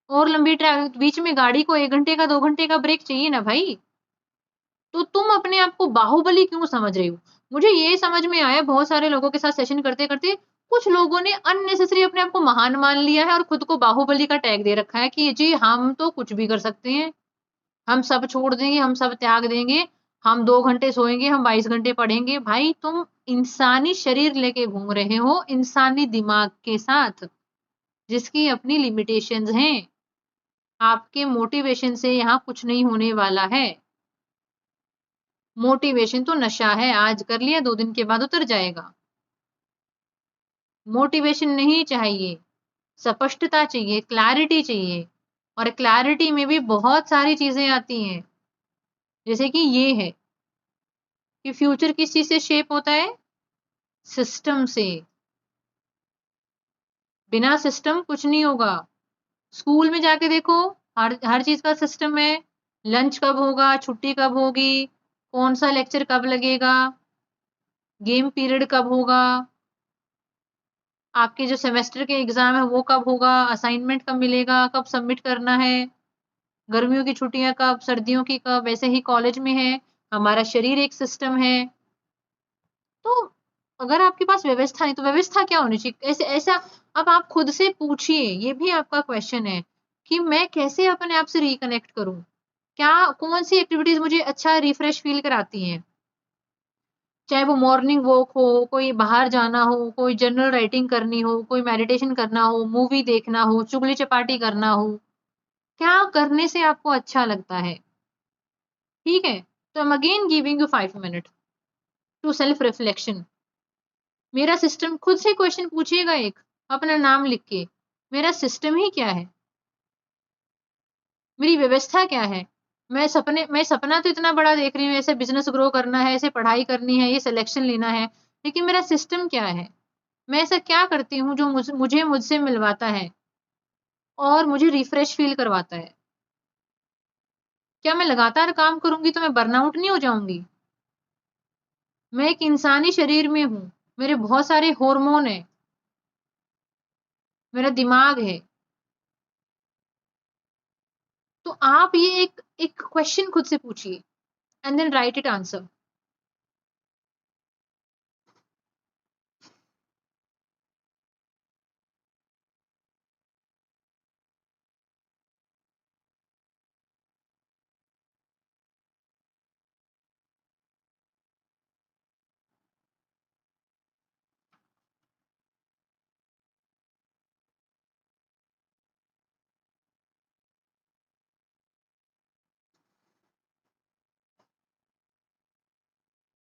और लंबी ट्रैवल बीच में गाड़ी को 1 घंटे का 2 घंटे का ब्रेक चाहिए ना भाई। तो तुम अपने आप को बाहुबली क्यों समझ रही हो? मुझे ये समझ में आया बहुत सारे लोगों के साथ सेशन करते करते, कुछ लोगों ने अननेसेसरी अपने आप को महान मान लिया है और खुद को बाहुबली का टैग दे रखा है कि जी हम तो कुछ भी कर सकते हैं, हम सब छोड़ देंगे, हम सब त्याग देंगे, हम 2 घंटे सोएंगे, हम 22 घंटे पढ़ेंगे। भाई तुम इंसानी शरीर लेके घूम रहे हो, इंसानी दिमाग के साथ, जिसकी अपनी लिमिटेशंस हैं। आपके मोटिवेशन से यहाँ कुछ नहीं होने वाला है। मोटिवेशन तो नशा है, आज कर लिया 2 दिन के बाद उतर जाएगा। मोटिवेशन नहीं चाहिए, स्पष्टता चाहिए, क्लैरिटी चाहिए। और क्लैरिटी में भी बहुत सारी चीजें आती हैं, जैसे कि ये है कि फ्यूचर किस चीज से शेप होता है? सिस्टम से। बिना सिस्टम कुछ नहीं होगा। स्कूल में जाके देखो, हर चीज का सिस्टम है। लंच कब होगा, छुट्टी कब होगी, कौन सा लेक्चर कब लगेगा, गेम पीरियड कब होगा, आपके जो सेमेस्टर के एग्जाम है वो कब होगा, असाइनमेंट कब मिलेगा, कब सबमिट करना है, गर्मियों की छुट्टियां कब, सर्दियों की कब। वैसे ही कॉलेज में है, हमारा शरीर एक सिस्टम है। तो अगर आपके पास व्यवस्था नहीं तो व्यवस्था क्या होनी चाहिए? ऐसे ऐसा अब आप खुद से पूछिए, ये भी आपका क्वेश्चन है कि मैं कैसे अपने आप से रिकनेक्ट करूं, क्या कौन सी एक्टिविटीज मुझे अच्छा रिफ्रेश फील कराती हैं। चाहे वो मॉर्निंग वॉक हो, कोई बाहर जाना हो, कोई जर्नल राइटिंग करनी हो, कोई मेडिटेशन करना हो, मूवी देखना हो, चुगली चपाटी करना हो, क्या करने से आपको अच्छा लगता है? ठीक है, तो I am again giving you 5 minute to self reflection. मेरा सिस्टम, खुद से क्वेश्चन पूछिएगा एक, अपना नाम लिख के, मेरा सिस्टम ही क्या है, मेरी व्यवस्था क्या है? मैं सपना तो इतना बड़ा देख रही हूँ, ऐसे बिजनेस ग्रो करना है, ऐसे पढ़ाई करनी है, ये सिलेक्शन लेना है, लेकिन मेरा सिस्टम क्या है? मैं ऐसा क्या करती हूँ जो मुझे मुझसे मिलवाता है और मुझे रिफ्रेश फील करवाता है? क्या मैं लगातार काम करूंगी तो मैं बर्नआउट नहीं हो जाऊंगी? मैं एक इंसानी शरीर में हूँ, मेरे बहुत सारे हार्मोन है, मेरा दिमाग है। तो आप ये एक एक क्वेश्चन खुद से पूछिए and then write it answer.